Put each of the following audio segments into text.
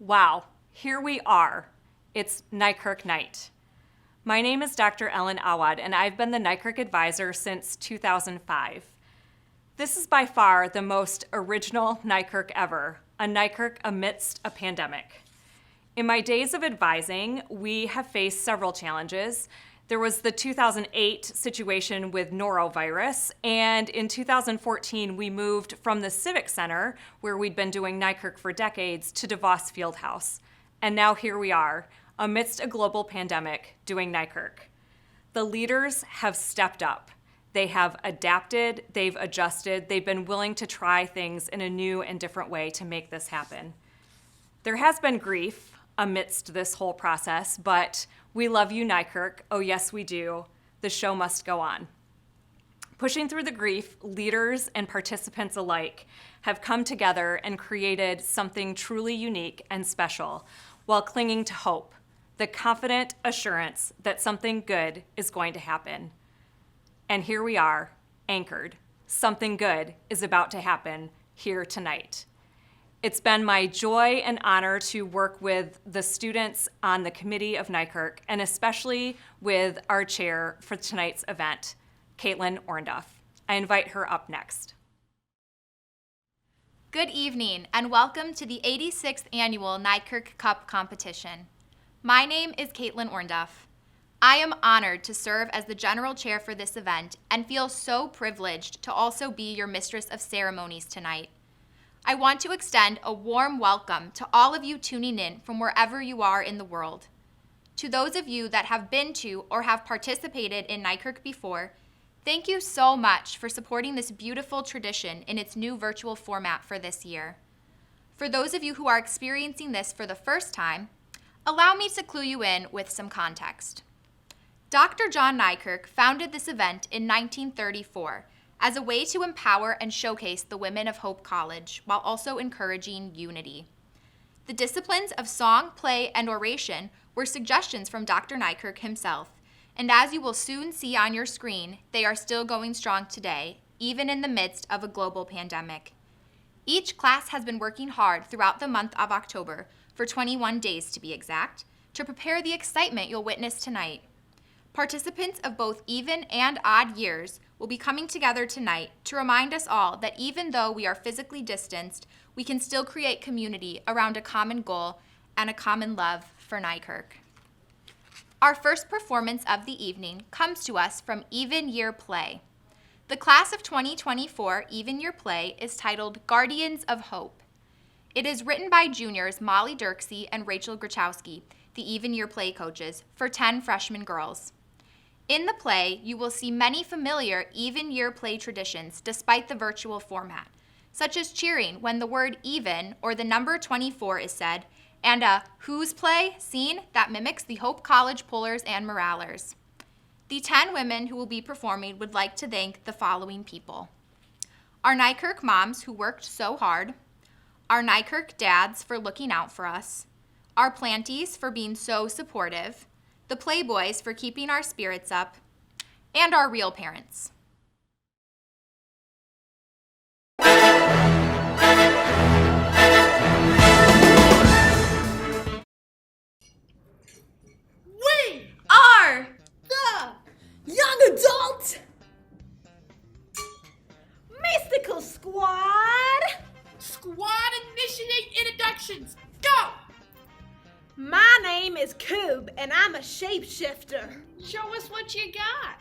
Wow, here we are. It's Nykerk night. My name is Dr. Ellen Awad, and I've been the Nykerk advisor since 2005. This is by far the most original Nykerk ever, a Nykerk amidst a pandemic. In my days of advising, we have faced several challenges. There was the 2008 situation with norovirus, and in 2014, we moved from the Civic Center, where we'd been doing Nykerk for decades, to DeVos Fieldhouse. And now here we are, amidst a global pandemic, doing Nykerk. The leaders have stepped up. They have adapted, they've adjusted, they've been willing to try things in a new and different way to make this happen. There has been grief amidst this whole process, but we love you, Nykerk. Oh, yes, we do. The show must go on. Pushing through the grief, leaders and participants alike have come together and created something truly unique and special while clinging to hope, the confident assurance that something good is going to happen. And here we are, anchored. Something good is about to happen here tonight. It's been my joy and honor to work with the students on the committee of Nykerk, and especially with our chair for tonight's event, Caitlin Ornduff. I invite her up next. Good evening, and welcome to the 86th Annual Nykerk Cup Competition. My name is Caitlin Ornduff. I am honored to serve as the general chair for this event and feel so privileged to also be your mistress of ceremonies tonight. I want to extend a warm welcome to all of you tuning in from wherever you are in the world. To those of you that have been to or have participated in Nykerk before, thank you so much for supporting this beautiful tradition in its new virtual format for this year. For those of you who are experiencing this for the first time, allow me to clue you in with some context. Dr. John Nykerk founded this event in 1934 as a way to empower and showcase the women of Hope College while also encouraging unity. The disciplines of song, play, and oration were suggestions from Dr. Nykerk himself, and as you will soon see on your screen, they are still going strong today, even in the midst of a global pandemic. Each class has been working hard throughout the month of October, for 21 days to be exact, to prepare the excitement you'll witness tonight. Participants of both even and odd years will be coming together tonight to remind us all that even though we are physically distanced, we can still create community around a common goal and a common love for Nykerk. Our first performance of the evening comes to us from Even Year Play. The class of 2024 Even Year Play is titled Guardians of Hope. It is written by juniors Molly Dirksey and Rachel Grachowski, the Even Year Play coaches, for 10 freshman girls. In the play, you will see many familiar even year play traditions despite the virtual format, such as cheering when the word even or the number 24 is said, and a who's play scene that mimics the Hope College pullers and moralers. The 10 women who will be performing would like to thank the following people: our Nykerk moms who worked so hard, our Nykerk dads for looking out for us, our planties for being so supportive, the Playboys for keeping our spirits up, and our real parents. We are the Young Adult Mystical Squad. Squad initiate introductions. Go! My name is Coob, and I'm a shapeshifter. Show us what you got.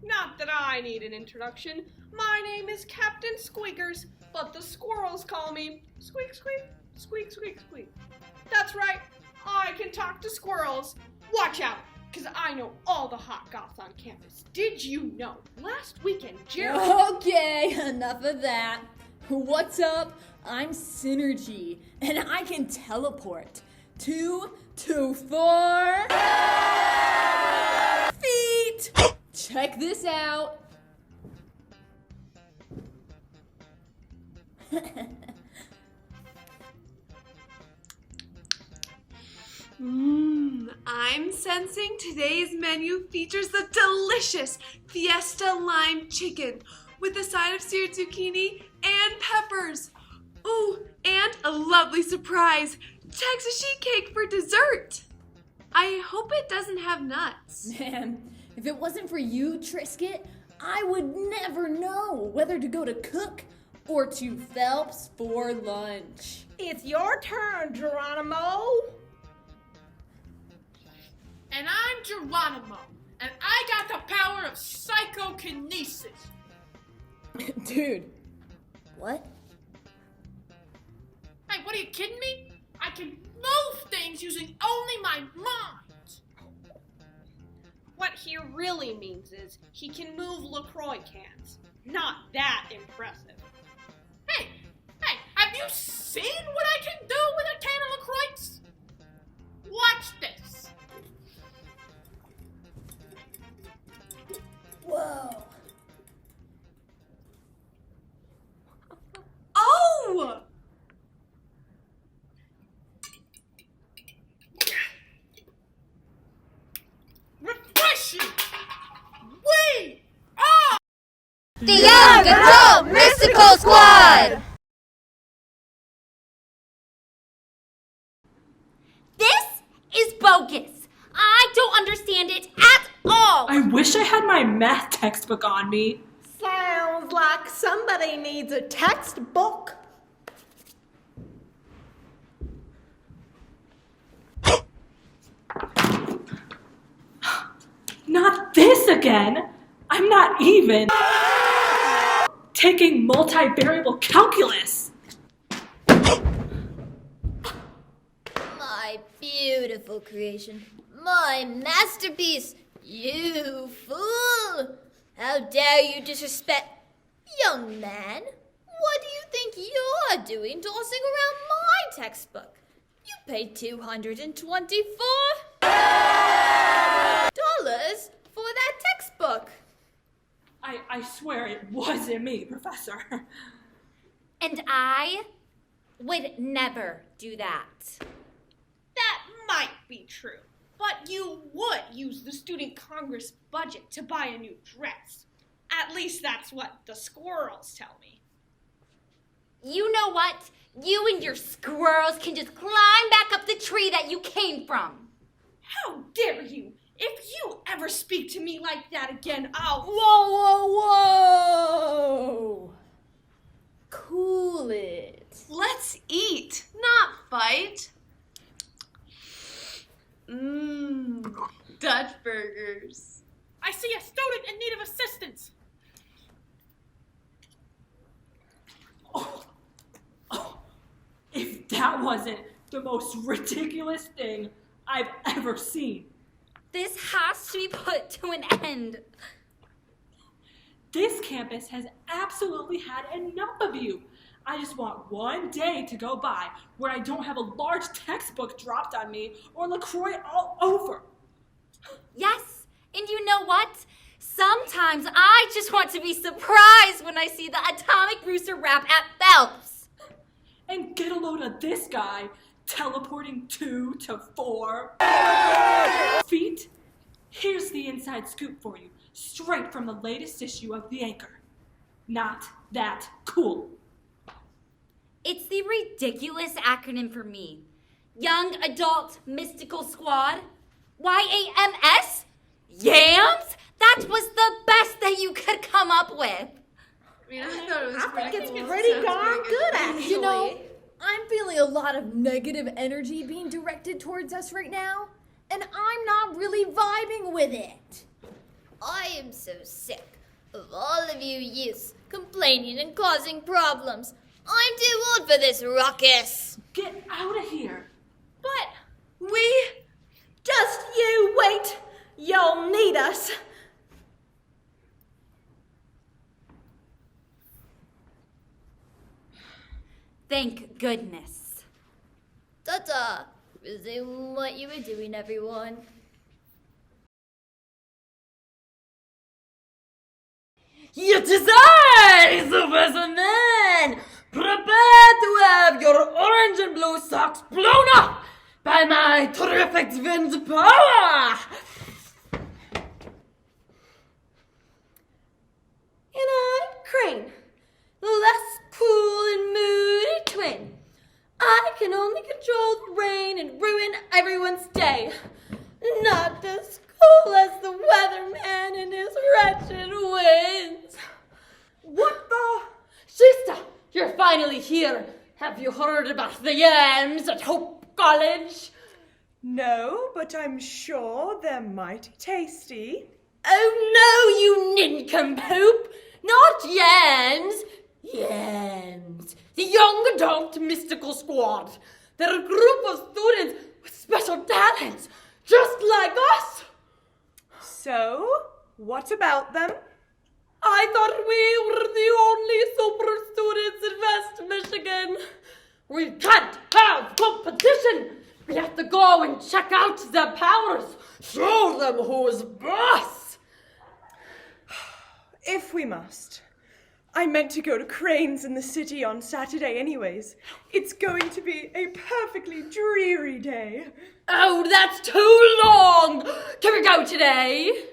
Not that I need an introduction. My name is Captain Squeakers, but the squirrels call me Squeak, Squeak, Squeak, Squeak, Squeak. That's right, I can talk to squirrels. Watch out, because I know all the hot goths on campus. Did you know? Last weekend, Jerry... Okay, enough of that. What's up? I'm Synergy, and I can teleport 2 to 4 feet. Check this out. I'm sensing today's menu features the delicious Fiesta Lime Chicken with a side of seared zucchini and peppers. Ooh, and a lovely surprise, Texas sheet cake for dessert. I hope it doesn't have nuts. Man, if it wasn't for you, Trisket, I would never know whether to go to Cook or to Phelps for lunch. It's your turn, Geronimo. And I'm Geronimo, and I got the power of psychokinesis. Dude, what? Hey, what are you kidding me? I can move things using only my mind. What he really means is he can move LaCroix cans. Not that impressive. Hey, have you seen what I can do with a can of LaCroix? Watch this. Whoa. Oh! Refreshing! We are The Young Adult Mystical Squad! This is bogus. I don't understand it at all. I wish I had my math textbook on me. Sounds like somebody needs a textbook. Not this again! I'm not even taking multivariable calculus! My beautiful creation. My masterpiece. You fool! How dare you disrespect... Young man, what do you think you're doing tossing around my textbook? You paid $224 for that textbook. I swear it wasn't me, Professor. And I would never do that. That might be true, but you would use the Student Congress budget to buy a new dress. At least that's what the squirrels tell me. You know what? You and your squirrels can just climb back up the tree that you came from. How dare you! If you ever speak to me like that again, I'll... Whoa, whoa, whoa! Cool it. Let's eat, not fight. Dutch burgers. I see a student in need of assistance. If that wasn't the most ridiculous thing I've ever seen. This has to be put to an end. This campus has absolutely had enough of you. I just want one day to go by where I don't have a large textbook dropped on me or LaCroix all over. Yes, and you know what? Sometimes I just want to be surprised when I see the Atomic Rooster rap at Phelps. And get a load of this guy teleporting 2 to 4 feet. Here's the inside scoop for you, straight from the latest issue of The Anchor. Not that cool. It's the ridiculous acronym for me. Young Adult Mystical Squad. YAMS? Yams? That was the best that you could come up with. I mean, I thought it was I think it's pretty darn good, actually. You know, I'm feeling a lot of negative energy being directed towards us right now, and I'm not really vibing with it. I am so sick of all of you youths complaining and causing problems. I'm too old for this ruckus. Get out of here. But just you wait. You'll need us. Thank goodness. Ta-ta. Resume what you were doing, everyone. It is I, the specimen! Prepare to have your orange and blue socks blown off by my terrific wind power. And I'm Crane, the less cool and moody twin. I can only control the rain and ruin everyone's day. Not as cool as the weatherman and his wretched winds. What the? Sister, you're finally here. Have you heard about the yams at Hope College? No, but I'm sure they're mighty tasty. Oh no, you nincompoop! Not yams! Yams. The Young Adult Mystical Squad. They're a group of students with special talents, just like us. So, what about them? I thought we were the only super students in West Michigan. We can't have competition. We have to go and check out their powers. Show them who's boss. If we must. I meant to go to Crane's in the city on Saturday anyways. It's going to be a perfectly dreary day. Oh, that's too long. Can we go today?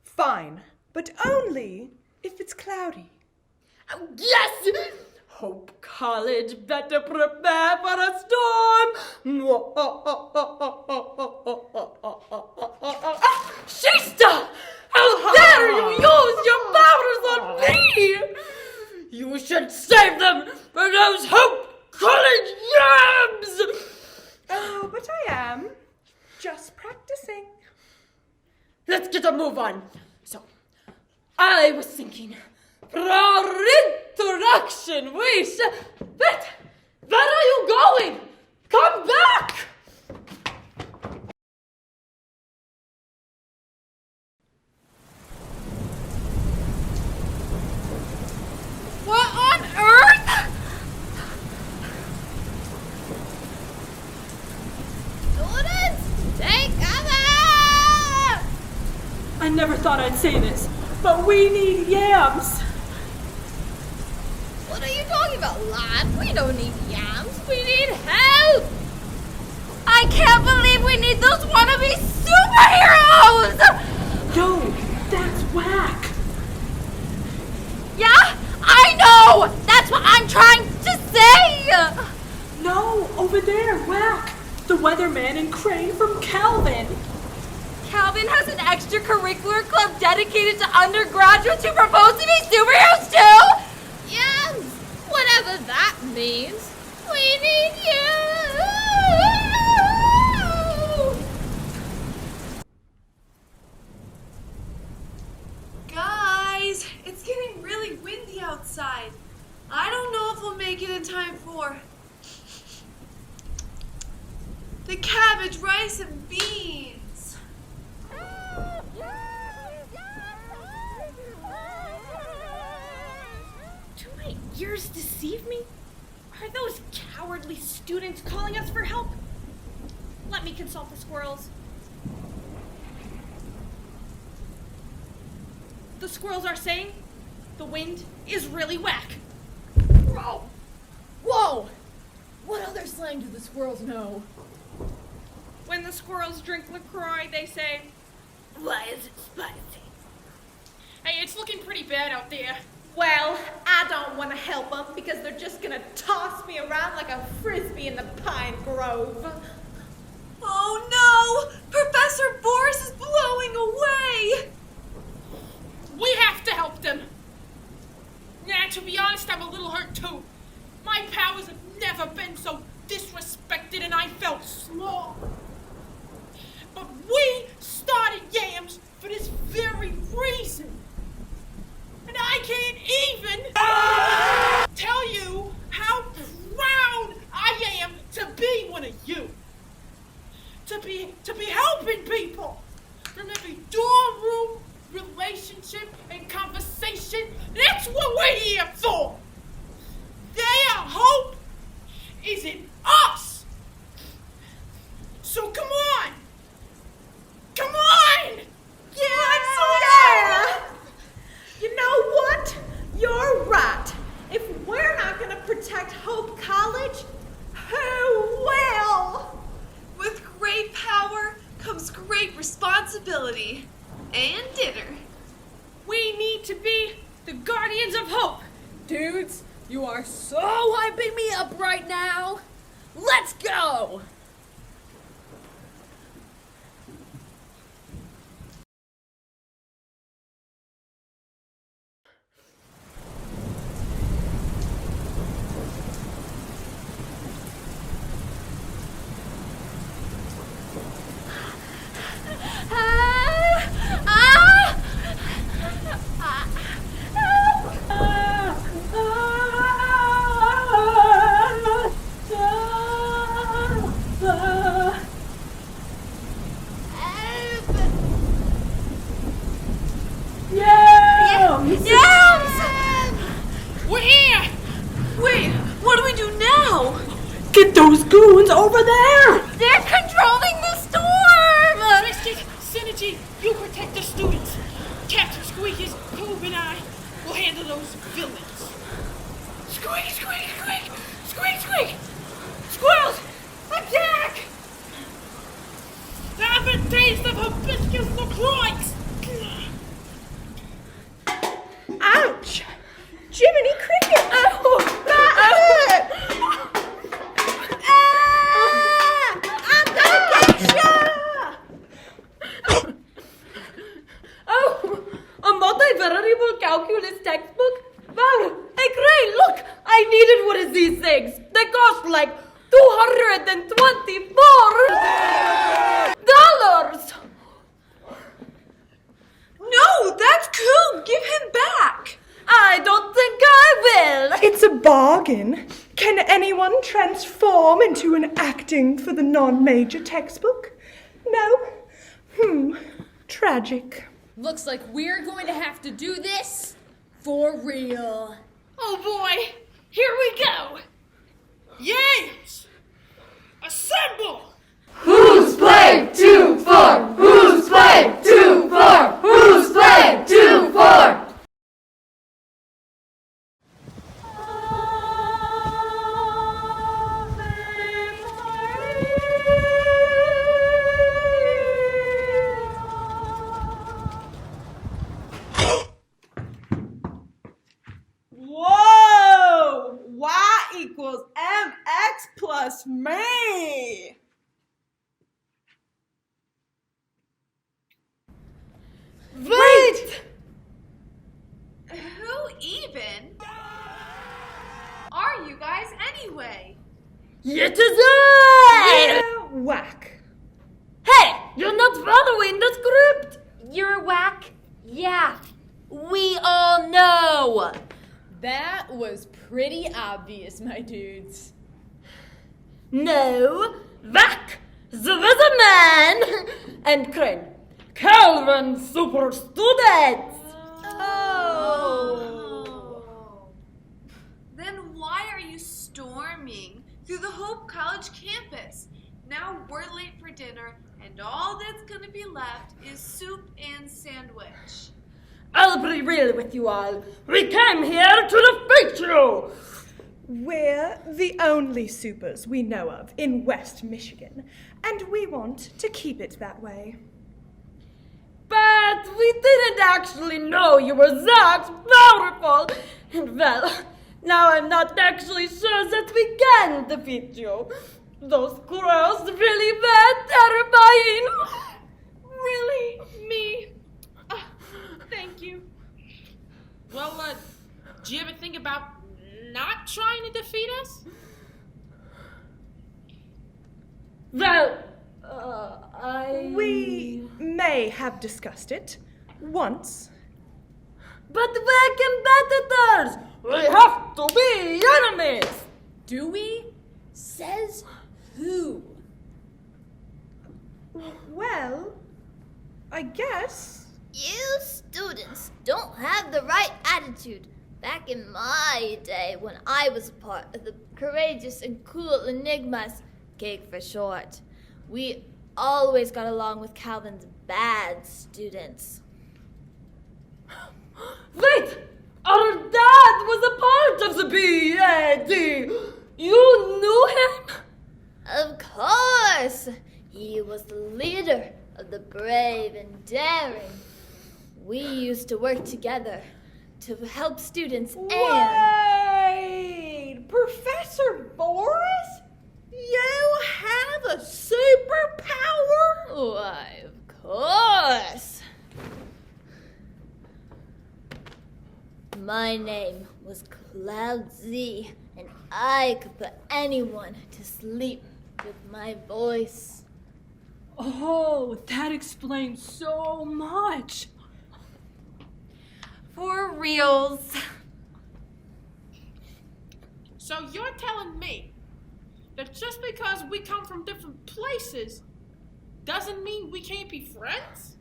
Fine, but only if it's cloudy. Oh, yes! Hope College better prepare for a storm. Sister! How dare you use your powers on me! You should save them for those Hope College yams! Oh, but I am just practicing. Let's get a move on. So, I was thinking, for our introduction, we should... Wait! Where are you going? Come back! What on earth? Students, take cover! I never thought I'd say this, but we need yams. What are you talking about, lad? We don't need yams. We need help! I can't believe we need those wannabe superheroes! Yo, that's whack. Yeah, I know! That's what I'm trying to say! No, over there, whack. The weatherman and Crane from Calvin. Calvin has an extracurricular club dedicated to undergraduates who propose to be superheroes too? Yams! Whatever that means. We need you! Guys, it's getting really windy outside. I don't know if we'll make it in time for the cabbage, rice, and beans. Do my ears deceive me? Are those cowardly students calling us for help? Let me consult the squirrels. The squirrels are saying the wind is really whack. Whoa! Whoa! What other slang do the squirrels know? When the squirrels drink LaCroix, they say, Why is it spicy? Hey, it's looking pretty bad out there. Well, I don't want to help them because they're just gonna toss me around like a frisbee in the pine grove. Oh no! Professor Boris is blowing away! We have to help them. Yeah, to be honest, I'm a little hurt too. My powers have never been so disrespected and I felt small. But we started yams for this very reason. And I can't even tell you how proud I am to be one of you. To be helping people from every dorm room, relationship, and conversation. That's what we're here for. Their hope is in us. So come on. Come on. Yeah! You know what? You're right. If we're not gonna protect Hope College, who will? With and dinner. We need to be the guardians of hope. Dudes, you are so hyping me up right now. Let's go! We're here! Wait, what do we do now? Get those goons over there! They're controlling the storm! Mystic, Synergy, you protect the students. Captain Squeakers, Cove, and I will handle those villains. Squeak, squeak, squeak! Squeak, squeak! Squirrels, attack! Have a taste of hibiscus LaCroix! Ouch! Jiminy Cricket! I'm gonna get ya! A multivariable calculus textbook? Wow! Hey, Gray, look! I needed one of these things. They cost like $224. No, that's cool. Give him back. I don't think I will. It's a bargain. Can anyone transform into an acting for the non-major textbook? No? Tragic. Looks like we're going to have to do this for real. Oh boy, here we go! Yams! Assemble! Who's playing 2-4? Who's playing 2-4? Who's playing 2-4? Whoa! Y equals mx plus me. Wait! Who even are you guys anyway? It is I! Whack. Hey! You're not following the script! You're whack? Yeah, we all know. That was pretty obvious, my dudes. No, Vac, the weatherman, and Crane, Calvin super students. Oh. Then why are you storming through the Hope College campus? Now we're late for dinner, and all that's gonna be left is soup and sandwich. I'll be real with you all. We came here to defeat you. We're the only supers we know of in West Michigan, and we want to keep it that way. But we didn't actually know you were that powerful. And well, now I'm not actually sure that we can defeat you. Those squirrels really were terrifying. Really? Me? Thank you. Well, do you ever think about not trying to defeat us? Well, We may have discussed it once. But we're competitors. We have to be enemies. Do we? Says who? Well, I guess. You students don't have the right attitude. Back in my day, when I was a part of the courageous and cool Enigmas, Cake for short, we always got along with Calvin's bad students. Wait! Our dad was a part of the BAD! You knew him? Of course! He was the leader of the brave and daring. We used to work together to help students and... Wait! Professor Boris? You have a superpower? Why, of course. My name was Cloud Z, and I could put anyone to sleep with my voice. Oh, that explains so much. For reals. So you're telling me that just because we come from different places doesn't mean we can't be friends?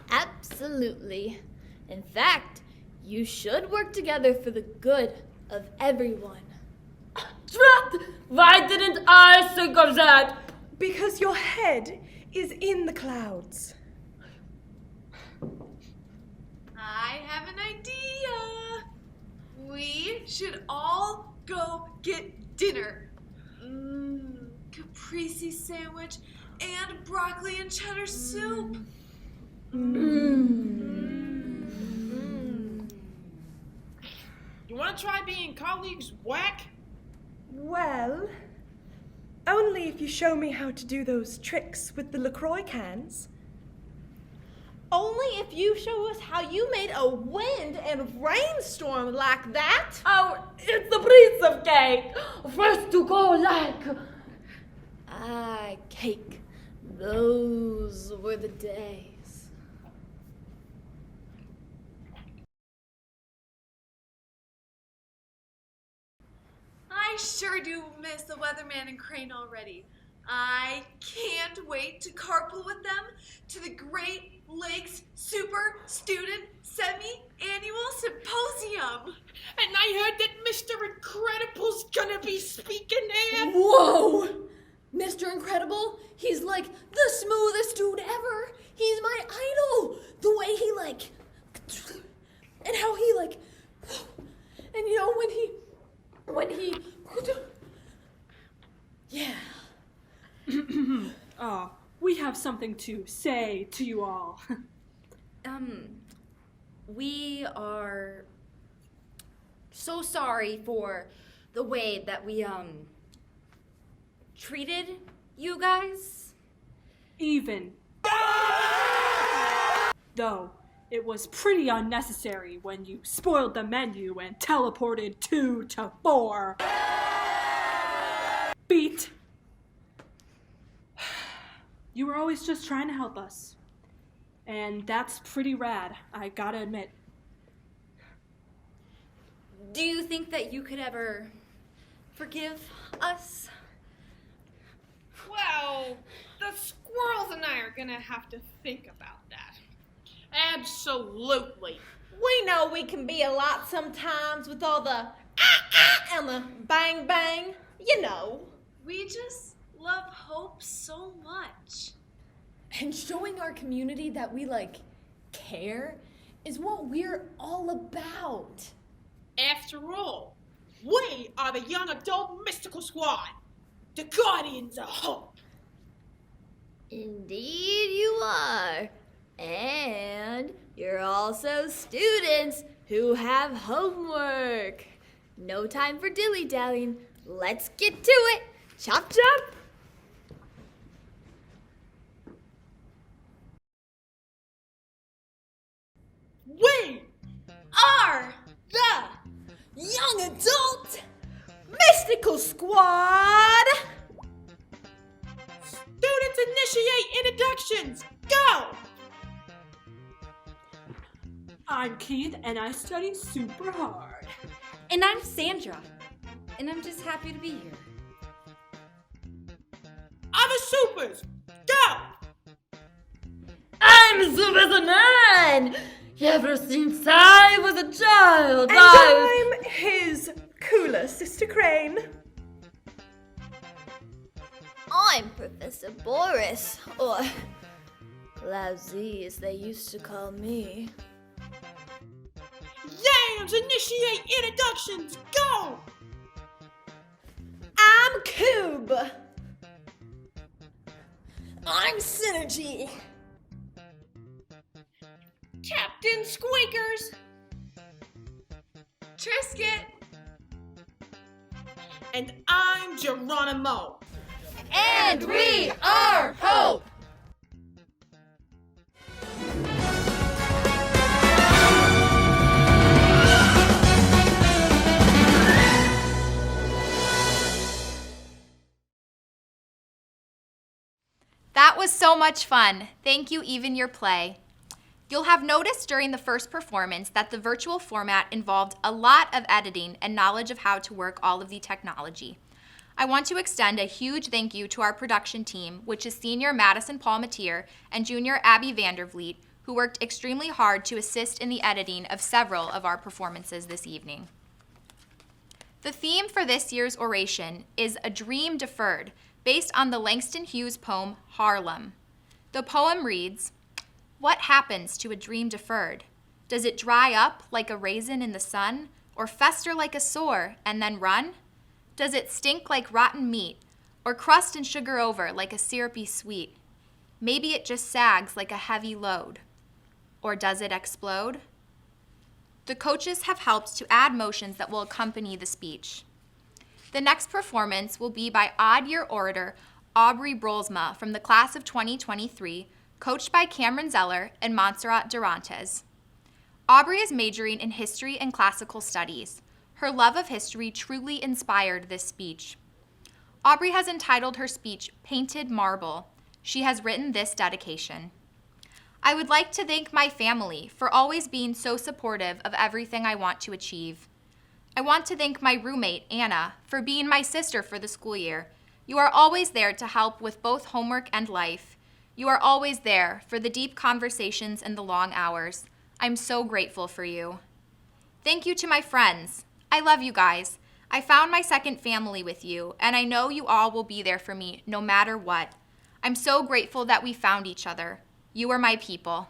Absolutely. In fact, you should work together for the good of everyone. Drat! Why didn't I think of that? Because your head is in the clouds. I have an idea. We should all go get dinner. Caprese sandwich and broccoli and cheddar soup. You want to try being colleagues whack? Well, only if you show me how to do those tricks with the LaCroix cans. Only if you show us how you made a wind and rainstorm like that. Oh, it's the piece of cake. First to go like... Ah, cake. Those were the days. I sure do miss the Weatherman and Crane already. I can't wait to carpool with them to the Great Lakes Super Student Semi-Annual Symposium. And I heard that Mr. Incredible's gonna be speaking there. Whoa! Mr. Incredible, he's like the smoothest dude ever. He's my idol. The way he and how he and you know when he yeah. Oh, we have something to say to you all. We are so sorry for the way that we, treated you guys. Even. Though, it was pretty unnecessary when you spoiled the menu and teleported 2 to 4. Beat. You were always just trying to help us. And that's pretty rad, I gotta admit. Do you think that you could ever forgive us? Well, the squirrels and I are gonna have to think about that. Absolutely. We know we can be a lot sometimes with all the and the bang bang, you know. We just love Hope so much. And showing our community that we care is what we're all about. After all, we are the young adult mystical squad, the guardians of hope. Indeed you are. And you're also students who have homework. No time for dilly-dallying. Let's get to it. Chop chop. We Are the young adult mystical squad. students initiate introductions. Go! I'm Keith, and I study super hard. And I'm Sandra, and I'm just happy to be here. Other supers, go! I'm Super Man! Ever since I was a child, And I'm his cooler Sister Crane. I'm Professor Boris, or Lousy as they used to call me. Yams initiate introductions. Go! I'm Coob. I'm Synergy. Captain Squeakers. Trisket. And I'm Geronimo. And we are Hope! That was so much fun. Thank you, Even Your Play. You'll have noticed during the first performance that the virtual format involved a lot of editing and knowledge of how to work all of the technology. I want to extend a huge thank you to our production team, which is senior Madison Palmatier and junior Abby Vandervliet, who worked extremely hard to assist in the editing of several of our performances this evening. The theme for this year's oration is A Dream Deferred, based on the Langston Hughes poem Harlem. The poem reads, "What happens to a dream deferred? Does it dry up like a raisin in the sun, or fester like a sore and then run? Does it stink like rotten meat, or crust and sugar over like a syrupy sweet? Maybe it just sags like a heavy load. Or does it explode?" The coaches have helped to add motions that will accompany the speech. The next performance will be by odd-year orator Aubrey Brolsma from the class of 2023, coached by Cameron Zeller and Montserrat Durantes. Aubrey is majoring in history and classical studies. Her love of history truly inspired this speech. Aubrey has entitled her speech Painted Marble. She has written this dedication. "I would like to thank my family for always being so supportive of everything I want to achieve. I want to thank my roommate, Anna, for being my sister for the school year. You are always there to help with both homework and life. You are always there for the deep conversations and the long hours. I'm so grateful for you. Thank you to my friends. I love you guys. I found my second family with you, and I know you all will be there for me no matter what. I'm so grateful that we found each other. You are my people."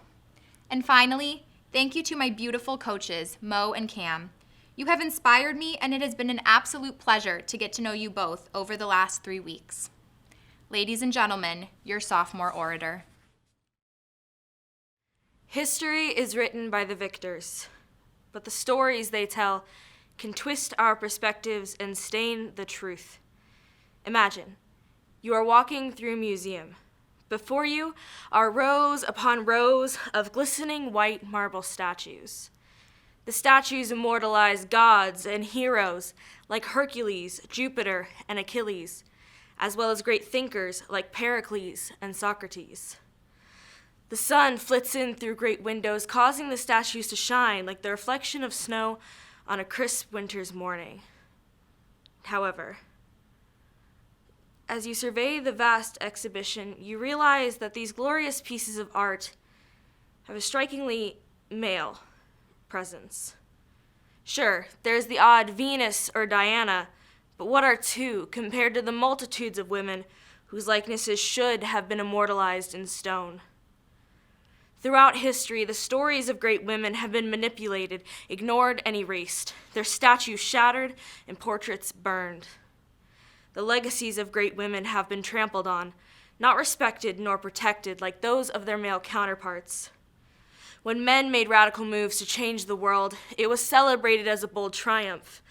And finally, thank you to my beautiful coaches, Mo and Cam. You have inspired me, and it has been an absolute pleasure to get to know you both over the last 3 weeks. Ladies and gentlemen, your sophomore orator. History is written by the victors, but the stories they tell can twist our perspectives and stain the truth. Imagine, you are walking through a museum. Before you are rows upon rows of glistening white marble statues. The statues immortalize gods and heroes like Hercules, Jupiter, and Achilles, as well as great thinkers like Pericles and Socrates. The sun flits in through great windows, causing the statues to shine like the reflection of snow on a crisp winter's morning. However, as you survey the vast exhibition, you realize that these glorious pieces of art have a strikingly male presence. Sure, there's the odd Venus or Diana, but what are two compared to the multitudes of women whose likenesses should have been immortalized in stone? Throughout history, the stories of great women have been manipulated, ignored, and erased, their statues shattered and portraits burned. The legacies of great women have been trampled on, not respected nor protected like those of their male counterparts. When men made radical moves to change the world, it was celebrated as a bold triumph.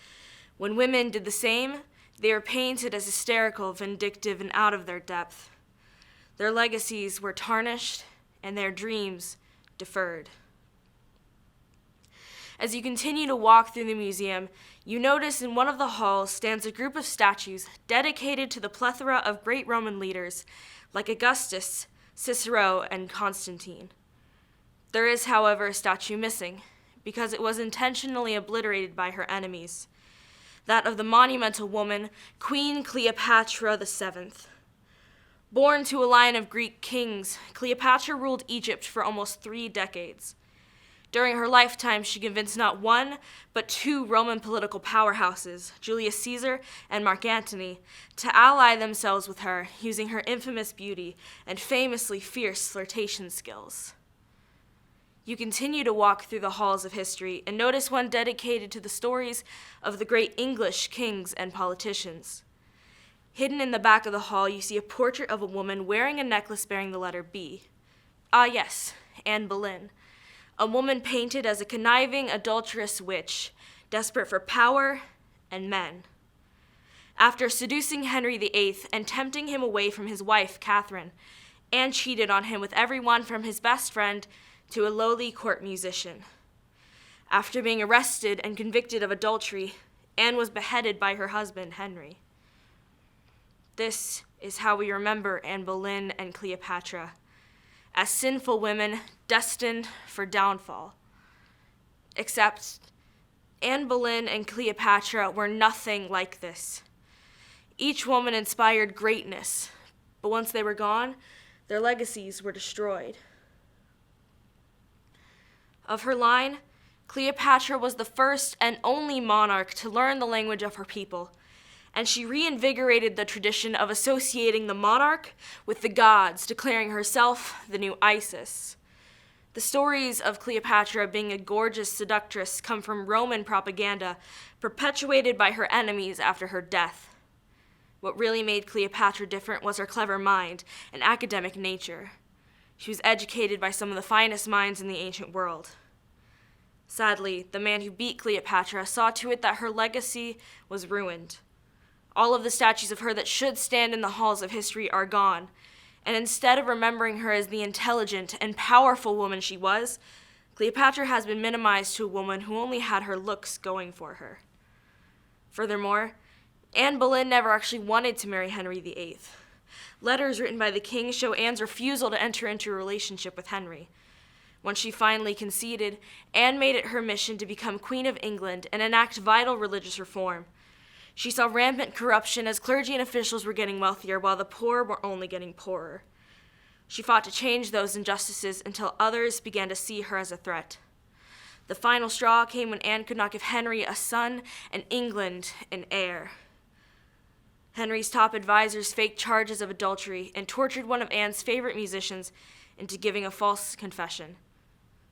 When women did the same, they were painted as hysterical, vindictive, and out of their depth. Their legacies were tarnished and their dreams deferred. As you continue to walk through the museum, you notice in one of the halls stands a group of statues dedicated to the plethora of great Roman leaders like Augustus, Cicero, and Constantine. There is, however, a statue missing because it was intentionally obliterated by her enemies, that of the monumental woman, Queen Cleopatra VII. Born to a line of Greek kings, Cleopatra ruled Egypt for almost 3 decades. During her lifetime, she convinced not one, but 2 Roman political powerhouses, Julius Caesar and Mark Antony, to ally themselves with her, using her infamous beauty and famously fierce flirtation skills. You continue to walk through the halls of history and notice one dedicated to the stories of the great English kings and politicians. Hidden in the back of the hall, you see a portrait of a woman wearing a necklace bearing the letter B. Ah, yes, Anne Boleyn, a woman painted as a conniving, adulterous witch, desperate for power and men. After seducing Henry VIII and tempting him away from his wife, Catherine, Anne cheated on him with everyone from his best friend to a lowly court musician. After being arrested and convicted of adultery, Anne was beheaded by her husband, Henry. This is how we remember Anne Boleyn and Cleopatra, as sinful women destined for downfall. Except Anne Boleyn and Cleopatra were nothing like this. Each woman inspired greatness, but once they were gone, their legacies were destroyed. Of her line, Cleopatra was the first and only monarch to learn the language of her people, and she reinvigorated the tradition of associating the monarch with the gods, declaring herself the new Isis. The stories of Cleopatra being a gorgeous seductress come from Roman propaganda perpetuated by her enemies after her death. What really made Cleopatra different was her clever mind and academic nature. She was educated by some of the finest minds in the ancient world. Sadly, the man who beat Cleopatra saw to it that her legacy was ruined. All of the statues of her that should stand in the halls of history are gone, and instead of remembering her as the intelligent and powerful woman she was, Cleopatra has been minimized to a woman who only had her looks going for her. Furthermore, Anne Boleyn never actually wanted to marry Henry VIII. Letters written by the king show Anne's refusal to enter into a relationship with Henry. Once she finally conceded, Anne made it her mission to become Queen of England and enact vital religious reform. She saw rampant corruption as clergy and officials were getting wealthier while the poor were only getting poorer. She fought to change those injustices until others began to see her as a threat. The final straw came when Anne could not give Henry a son and England an heir. Henry's top advisors faked charges of adultery and tortured one of Anne's favorite musicians into giving a false confession.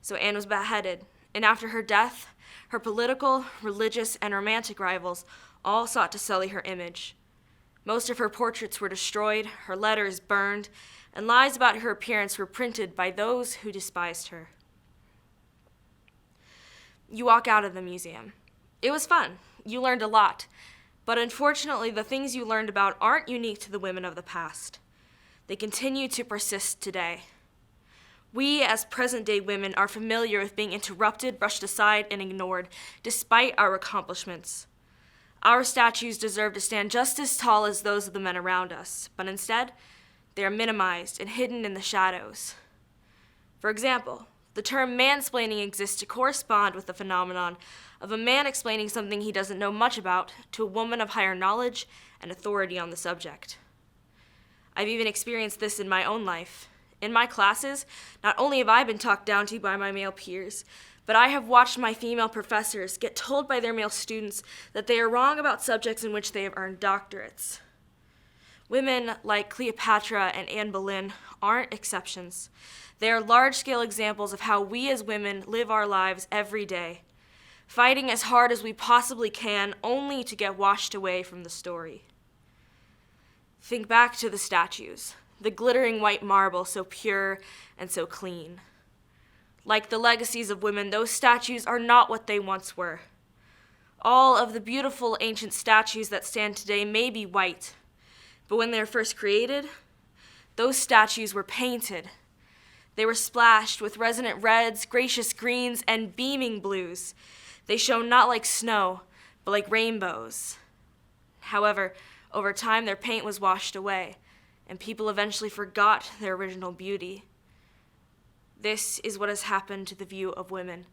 So Anne was beheaded, and after her death, her political, religious, and romantic rivals all sought to sully her image. Most of her portraits were destroyed, her letters burned, and lies about her appearance were printed by those who despised her. You walk out of the museum. It was fun. You learned a lot. But unfortunately, the things you learned about aren't unique to the women of the past. They continue to persist today. We, as present-day women, are familiar with being interrupted, brushed aside, and ignored, despite our accomplishments. Our statues deserve to stand just as tall as those of the men around us, but instead, they are minimized and hidden in the shadows. For example, the term mansplaining exists to correspond with the phenomenon of a man explaining something he doesn't know much about to a woman of higher knowledge and authority on the subject. I've even experienced this in my own life. In my classes, not only have I been talked down to by my male peers, but I have watched my female professors get told by their male students that they are wrong about subjects in which they have earned doctorates. Women like Cleopatra and Anne Boleyn aren't exceptions. They are large-scale examples of how we as women live our lives every day, fighting as hard as we possibly can only to get washed away from the story. Think back to the statues, the glittering white marble so pure and so clean. Like the legacies of women, those statues are not what they once were. All of the beautiful ancient statues that stand today may be white, but when they were first created, those statues were painted. They were splashed with resonant reds, gracious greens, and beaming blues. They shone not like snow, but like rainbows. However, over time, their paint was washed away, and people eventually forgot their original beauty. This is what has happened to the view of women.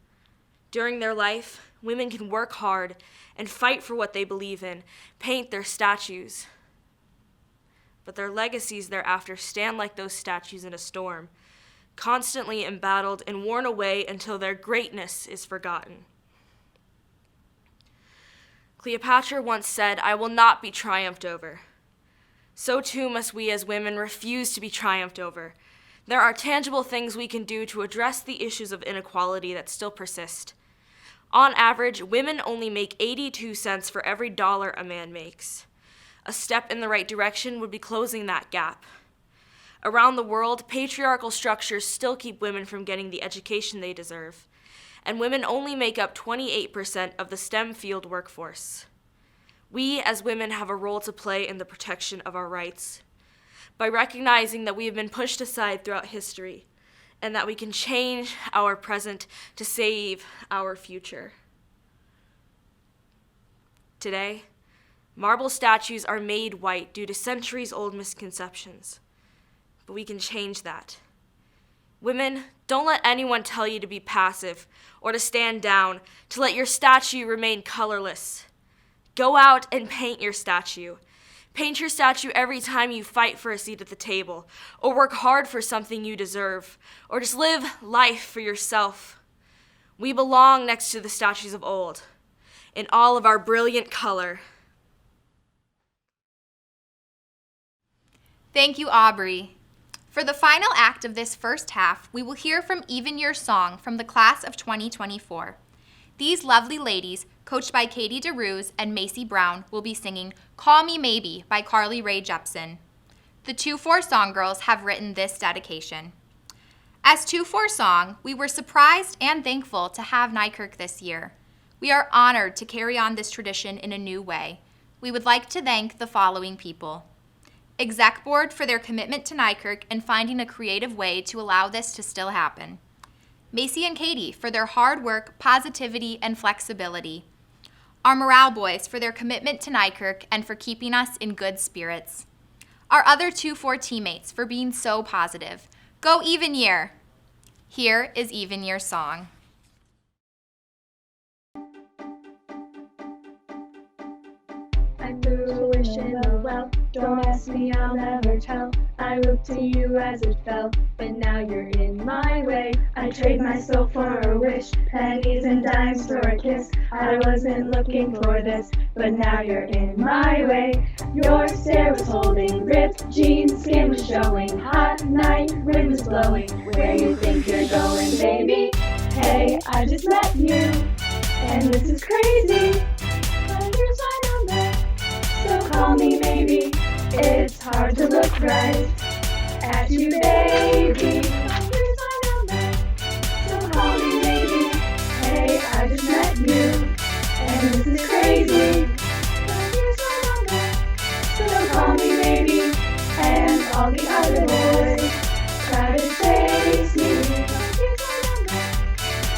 During their life, women can work hard and fight for what they believe in, paint their statues. But their legacies thereafter stand like those statues in a storm, constantly embattled and worn away until their greatness is forgotten. Cleopatra once said, "I will not be triumphed over." So too must we as women refuse to be triumphed over. There are tangible things we can do to address the issues of inequality that still persist. On average, women only make 82 cents for every dollar a man makes. A step in the right direction would be closing that gap. Around the world, patriarchal structures still keep women from getting the education they deserve, and women only make up 28% of the STEM field workforce. We, as women, have a role to play in the protection of our rights. By recognizing that we have been pushed aside throughout history, and that we can change our present to save our future. Today, marble statues are made white due to centuries-old misconceptions, but we can change that. Women, don't let anyone tell you to be passive or to stand down, to let your statue remain colorless. Go out and paint your statue. Paint your statue every time you fight for a seat at the table, or work hard for something you deserve, or just live life for yourself. We belong next to the statues of old, in all of our brilliant color. Thank you, Aubrey. For the final act of this first half, we will hear from Even Your Song from the class of 2024. These lovely ladies, coached by Katie DeRuse and Macy Brown, will be singing Call Me Maybe by Carly Rae Jepsen. The 2-4 Song Girls have written this dedication. As 2-4 Song, we were surprised and thankful to have Nykerk this year. We are honored to carry on this tradition in a new way. We would like to thank the following people. Exec Board for their commitment to Nykerk and finding a creative way to allow this to still happen. Macy and Katie for their hard work, positivity, and flexibility. Our Morale Boys for their commitment to Nykerk and for keeping us in good spirits. Our other 2-4 teammates for being so positive. Go Even Year! Here is Even Year Song. I threw a wish in the well. Don't ask me, I'll never tell. I looked to you as it fell, but now you're in my way. I trade my soul for a wish, pennies and dimes for a kiss. I wasn't looking for this, but now you're in my way. Your stare was holding, ripped jeans, skin was showing. Hot night, wind was blowing. Where you think you're going, baby? Hey, I just met you, and this is crazy. But here's my number, so call me maybe. It's hard to look right at you, baby. Here's my number, so call me maybe. Hey, I just met you, and this is crazy. But here's my number, so call me maybe. And all the other boys try to chase me. But here's my number,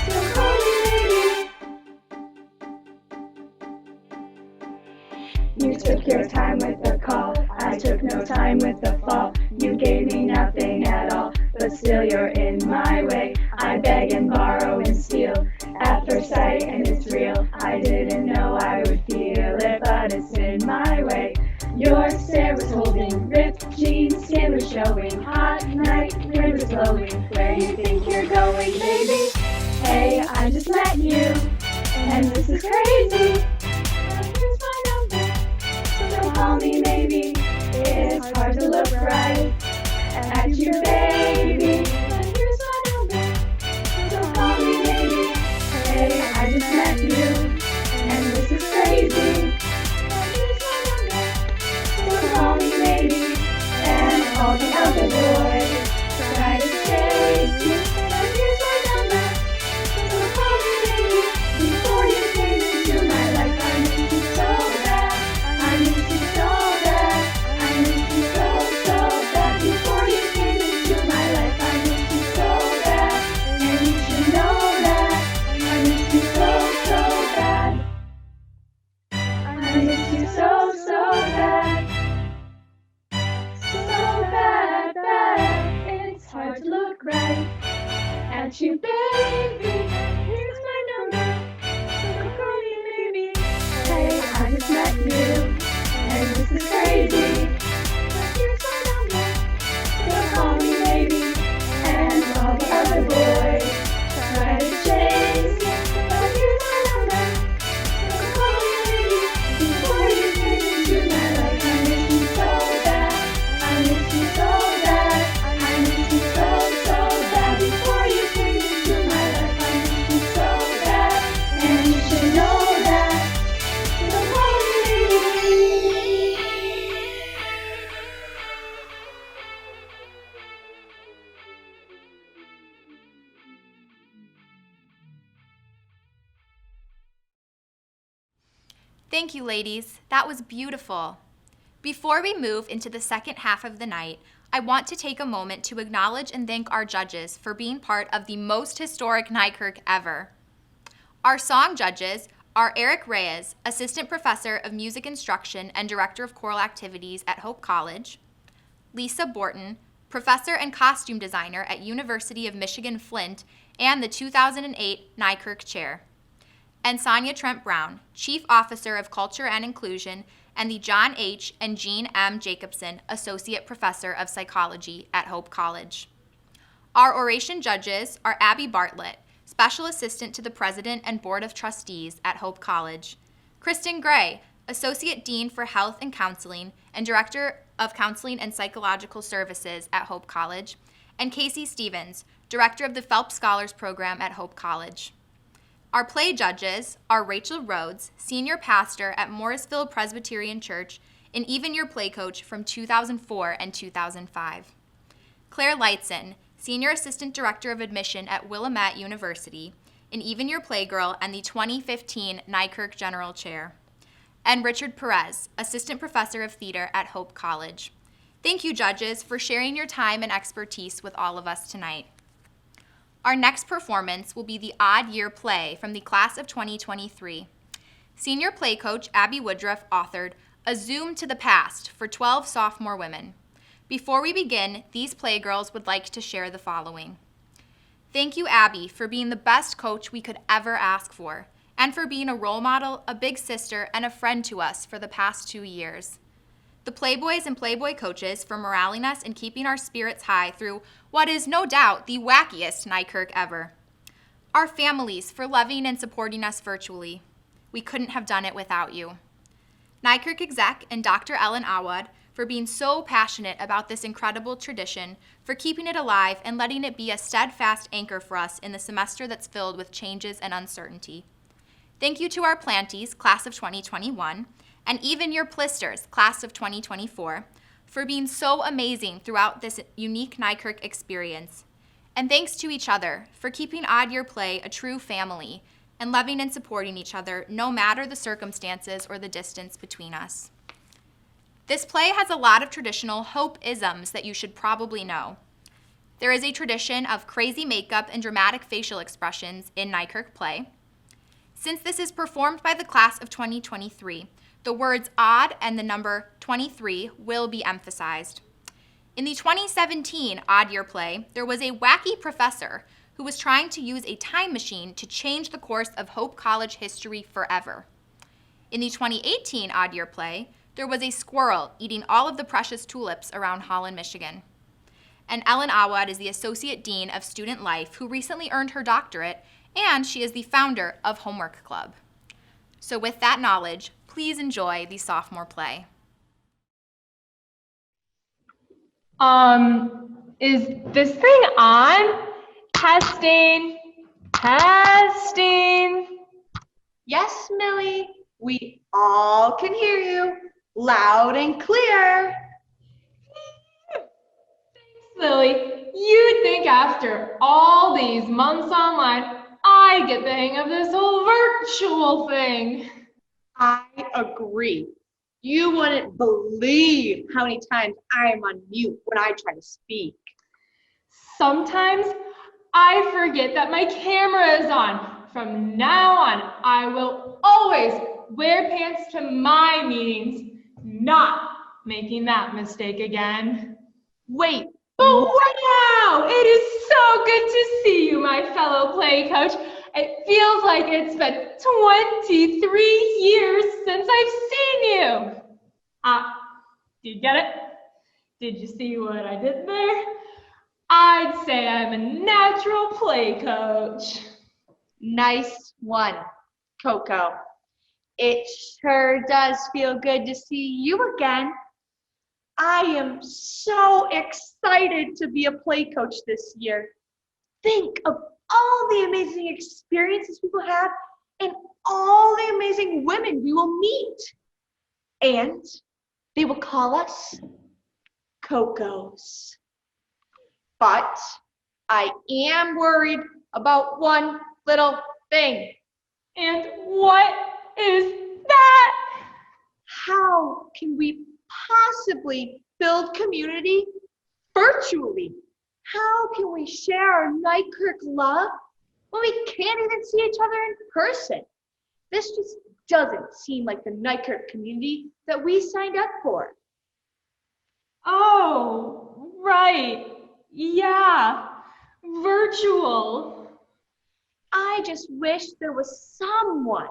so call me maybe. You took your time with the call, I took no time with the fall. You gave me nothing at all, but still you're in my way. I beg and borrow and steal at first sight, and it's real. I didn't know I would feel it, but it's in my way. Your stare was holding, ripped jeans, skin was showing. Hot night, wind was blowing. Where you think you're going, baby? Hey, I just met you, and this is crazy. Here's my number, so call me maybe. It's hard to look right at you, baby. But here's my number, so call me maybe. Hey, I just met you, and this is crazy. But here's my number, so call me maybe. And all the other boys try to chase you. But here's my number, so call me maybe. Before you came into my life, I missed you so bad. I missed you so bad. I missed you so bad. Before you came into my life, I missed you so bad. And you should know that. I missed you so bad. I missed you so bad. So bad. It's hard to look right at you, baby. Here's my number, so call me maybe. Hey, I just met you, and this is crazy. But here's my number, so call me maybe. And all the other boys try to chase you. But here's my number, so call me maybe. Before you came into my life, I missed you so bad. I missed you so bad. I missed you so bad. Before you came into my life, I missed you so bad. And you should know that. So call me maybe. Thank you, ladies. That was beautiful. Before we move into the second half of the night, I want to take a moment to acknowledge and thank our judges for being part of the most historic Nykerk ever. Our song judges are Eric Reyes, Assistant Professor of Music Instruction and Director of Choral Activities at Hope College, Lisa Borton, Professor and Costume Designer at University of Michigan Flint and the 2008 Nykerk Chair, and Sonia Trent Brown, Chief Officer of Culture and Inclusion and the John H. and Jean M. Jacobson Associate Professor of Psychology at Hope College. Our oration judges are Abby Bartlett, Special Assistant to the President and Board of Trustees at Hope College, Kristen Gray, Associate Dean for Health and Counseling and Director of Counseling and Psychological Services at Hope College, and Casey Stevens, Director of the Phelps Scholars Program at Hope College. Our play judges are Rachel Rhodes, Senior Pastor at Morrisville Presbyterian Church, and Even Your Play Coach from 2004 and 2005. Claire Lightson, Senior Assistant Director of Admission at Willamette University, and Even Your Playgirl and the 2015 Nykerk General Chair. And Richard Perez, Assistant Professor of Theater at Hope College. Thank you, judges, for sharing your time and expertise with all of us tonight. Our next performance will be the Odd Year Play from the class of 2023. Senior play coach Abby Woodruff authored A Zoom to the Past for 12 sophomore women. Before we begin, these playgirls would like to share the following. Thank you, Abby, for being the best coach we could ever ask for, and for being a role model, a big sister, and a friend to us for the past 2 years. The Playboys and Playboy coaches for moraling us and keeping our spirits high through what is no doubt the wackiest Nykerk ever. Our families for loving and supporting us virtually. We couldn't have done it without you. Nykerk exec and Dr. Ellen Awad for being so passionate about this incredible tradition, for keeping it alive and letting it be a steadfast anchor for us in the semester that's filled with changes and uncertainty. Thank you to our plantees, class of 2021, and even your plisters, class of 2024, for being so amazing throughout this unique Nykerk experience. And thanks to each other for keeping Odd Year Play a true family and loving and supporting each other no matter the circumstances or the distance between us. This play has a lot of traditional Hope-isms that you should probably know. There is a tradition of crazy makeup and dramatic facial expressions in Nykerk play. Since this is performed by the class of 2023, the words odd and the number 23 will be emphasized. In the 2017 Odd Year Play, there was a wacky professor who was trying to use a time machine to change the course of Hope College history forever. In the 2018 Odd Year Play, there was a squirrel eating all of the precious tulips around Holland, Michigan. And Ellen Awad is the Associate Dean of Student Life who recently earned her doctorate, and she is the founder of Homework Club. So with that knowledge, please enjoy the sophomore play. Is this thing on? Testing. Yes, Millie, we all can hear you, loud and clear. Lily, you'd think after all these months online, I'd get the hang of this whole virtual thing. I agree. You wouldn't believe how many times I am on mute when I try to speak. Sometimes I forget that my camera is on. From now on, I will always wear pants to my meetings, not making that mistake again. Wait, but wow! It is so good to see you, my fellow play coach. It feels like it's been 23 years since I've seen you. Did you get it? Did you see what I did there? I'd say I'm a natural play coach. Nice one, Coco. It sure does feel good to see you again. I am so excited to be a play coach this year. Think of all the amazing experiences we will have and all the amazing women we will meet. And they will call us Cocos. But I am worried about one little thing. And what is that? How can we possibly build community virtually? How can we share our Nykerk love when we can't even see each other in person? This just doesn't seem like the Nykerk community that we signed up for. Oh, right. Yeah, virtual. I just wish there was someone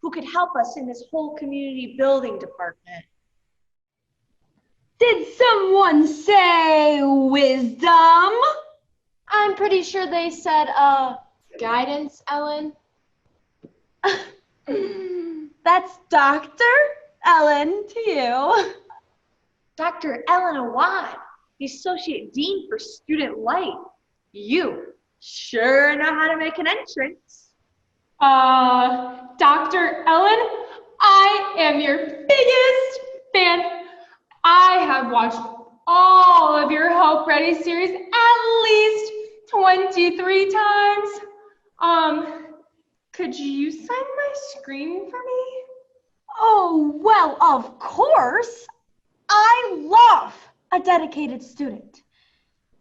who could help us in this whole community building department. Did someone say wisdom? I'm pretty sure they said, guidance, Ellen. That's Dr. Ellen to you. Dr. Ellen Awad, the Associate Dean for Student Life. You sure know how to make an entrance. Dr. Ellen, I am your biggest fan. I have watched all of your Hope Ready series at least 23 times. Could you sign my screen for me? Oh, well, of course. I love a dedicated student.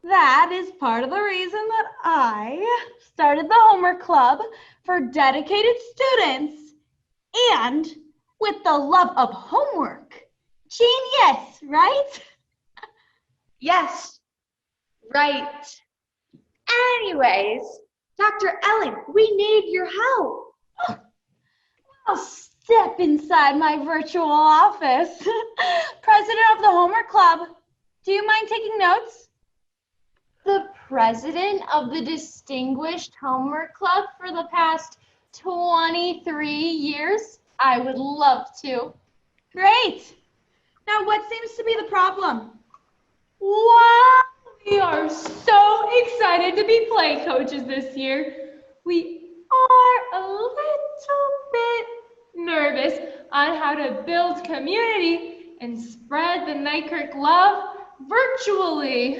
That is part of the reason that I started the homework club for dedicated students and with the love of homework. Genius, right? Yes, right. Anyways, Dr. Ellen, we need your help. I'll step inside my virtual office. President of the homework club, do you mind taking notes? The president of the distinguished homework club for the past 23 years? I would love to. Great. Now, what seems to be the problem? Wow, we are so excited to be play coaches this year. We are a little bit nervous on how to build community and spread the Nykerk love virtually.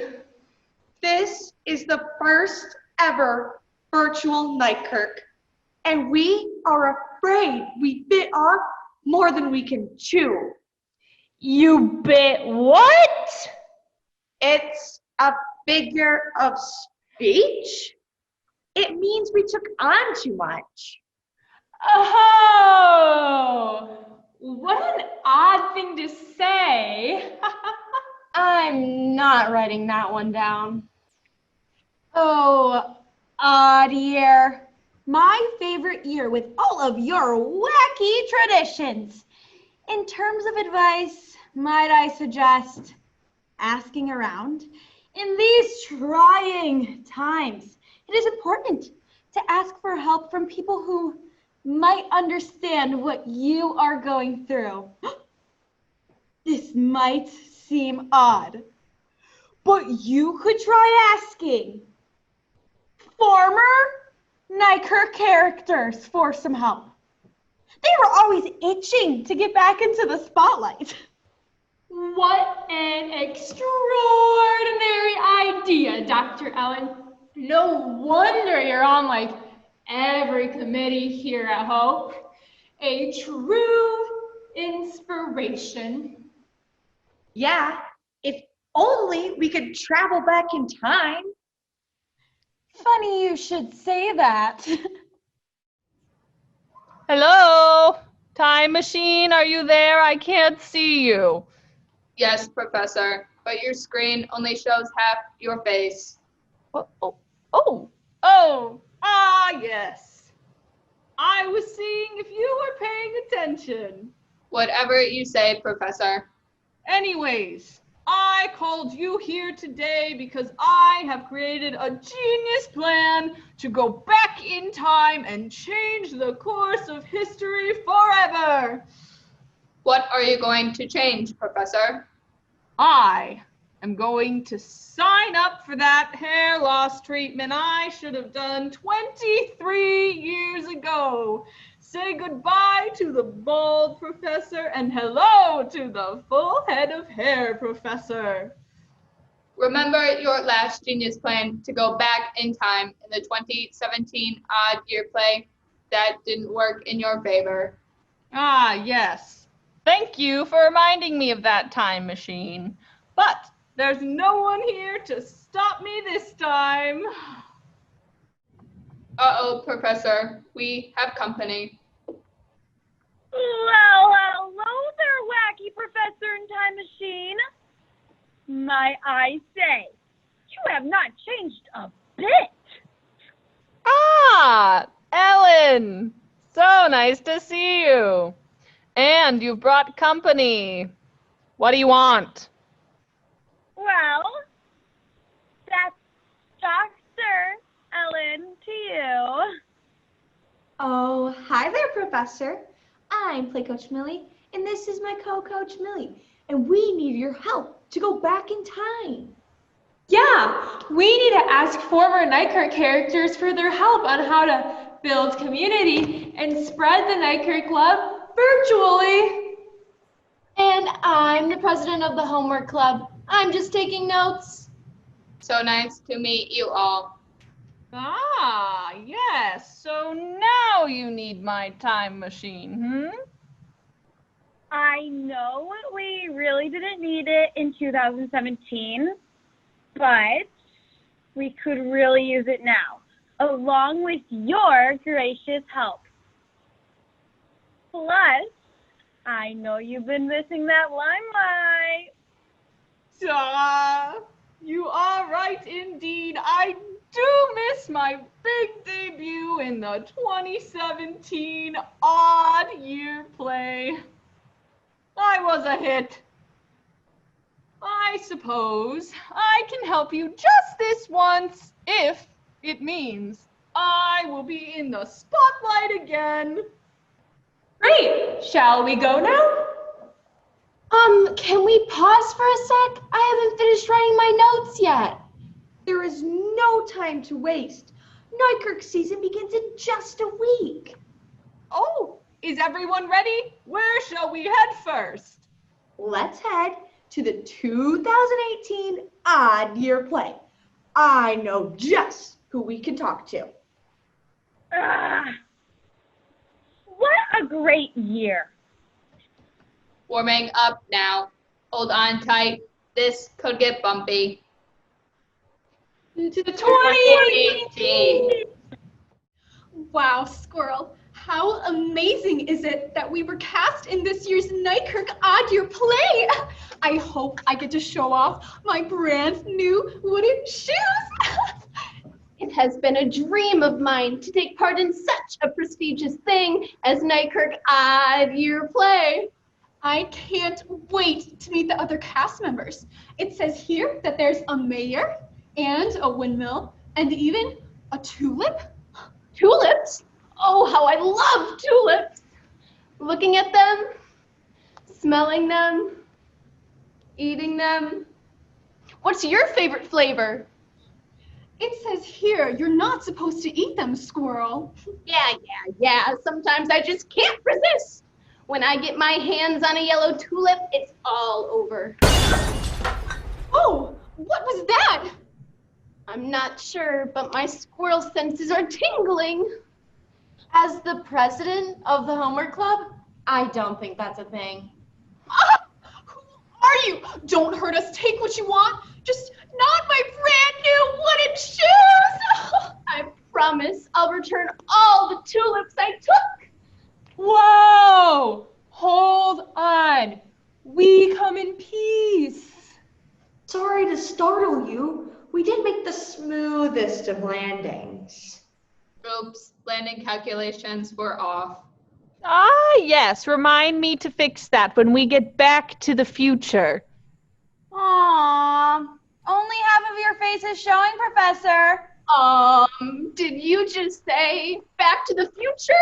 This is the first ever virtual Nykerk, and we are afraid we bit off more than we can chew. You bit what? It's a figure of speech. It means we took on too much. Oh, what an odd thing to say. I'm not writing that one down. Oh, odd year. My favorite year with all of your wacky traditions. In terms of advice, might I suggest asking around? In these trying times, it is important to ask for help from people who might understand what you are going through. This might seem odd, but you could try asking former Nykerk characters for some help. They were always itching to get back into the spotlight. What an extraordinary idea, Dr. Ellen. No wonder you're on like every committee here at Hope. A true inspiration. Yeah, if only we could travel back in time. Funny you should say that. Hello? Time machine, are you there? I can't see you. Yes, Professor, but your screen only shows half your face. Yes. I was seeing if you were paying attention. Whatever you say, Professor. Anyways, I called you here today because I have created a genius plan to go back in time and change the course of history forever. What are you going to change, Professor? I am going to sign up for that hair loss treatment I should have done 23 years ago. Say goodbye to the bald professor and hello to the full head of hair professor. Remember your last genius plan to go back in time in the 2017 odd year play? That didn't work in your favor. Ah, yes. Thank you for reminding me of that time machine. But there's no one here to stop me this time. Uh-oh, Professor. We have company. Well, hello there, wacky professor in time machine. Might I say, you have not changed a bit. Ah, Ellen. So nice to see you. And you've brought company. What do you want? Well, that's Dr. Ellen to you. Oh, hi there, Professor. I'm Play Coach Millie, and this is my co-coach Millie, and we need your help to go back in time. Yeah, we need to ask former Nykerk characters for their help on how to build community and spread the Nykerk love virtually. And I'm the president of the homework club. I'm just taking notes. So nice to meet you all. Ah, yes. So now you need my time machine, I know we really didn't need it in 2017, but we could really use it now, along with your gracious help. Plus, I know you've been missing that limelight. You are right indeed. I do miss my big debut in the 2017 odd year play. I was a hit. I suppose I can help you just this once if it means I will be in the spotlight again. Great, shall we go now? Can we pause for a sec? I haven't finished writing my notes yet. There is no time to waste. Nykerk season begins in just a week. Oh, is everyone ready? Where shall we head first? Let's head to the 2018 odd year play. I know just who we can talk to. What a great year. Warming up now. Hold on tight. This could get bumpy. To the 2018. Wow, Squirrel, how amazing is it that we were cast in this year's Nykerk Odd Year play? I hope I get to show off my brand new wooden shoes. It has been a dream of mine to take part in such a prestigious thing as Nykerk Odd Year Play. I can't wait to meet the other cast members. It says here that there's a mayor and a windmill and even a tulip. Tulips? Oh, how I love tulips! Looking at them, smelling them, eating them. What's your favorite flavor? It says here you're not supposed to eat them, Squirrel. Yeah. Sometimes I just can't resist. When I get my hands on a yellow tulip, it's all over. Oh, what was that? I'm not sure, but my squirrel senses are tingling. As the president of the homework club, I don't think that's a thing. Who are you? Don't hurt us. Take what you want. Just not my brand new wooden shoes. I promise I'll return all the tulips I took. Whoa! Hold on. We come in peace. Sorry to startle you. We did make the smoothest of landings. Oops, landing calculations were off. Ah, yes. Remind me to fix that when we get back to the future. Aww, only half of your face is showing, Professor. Did you just say Back to the Future?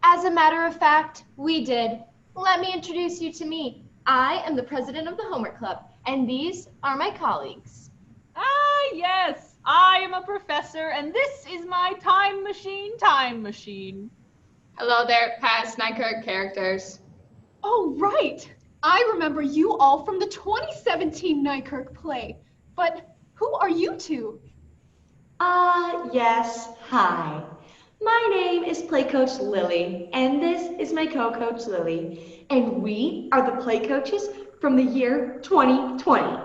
As a matter of fact, we did. Let me introduce you to me. I am the president of the homework club, and these are my colleagues. Ah, yes. I am a professor, and this is my time machine. Hello there, past Nykerk characters. Oh, right. I remember you all from the 2017 Nykerk play. But who are you two? Yes, hi. My name is Play Coach Lily, and this is my co-coach Lily, and we are the play coaches from the year 2020.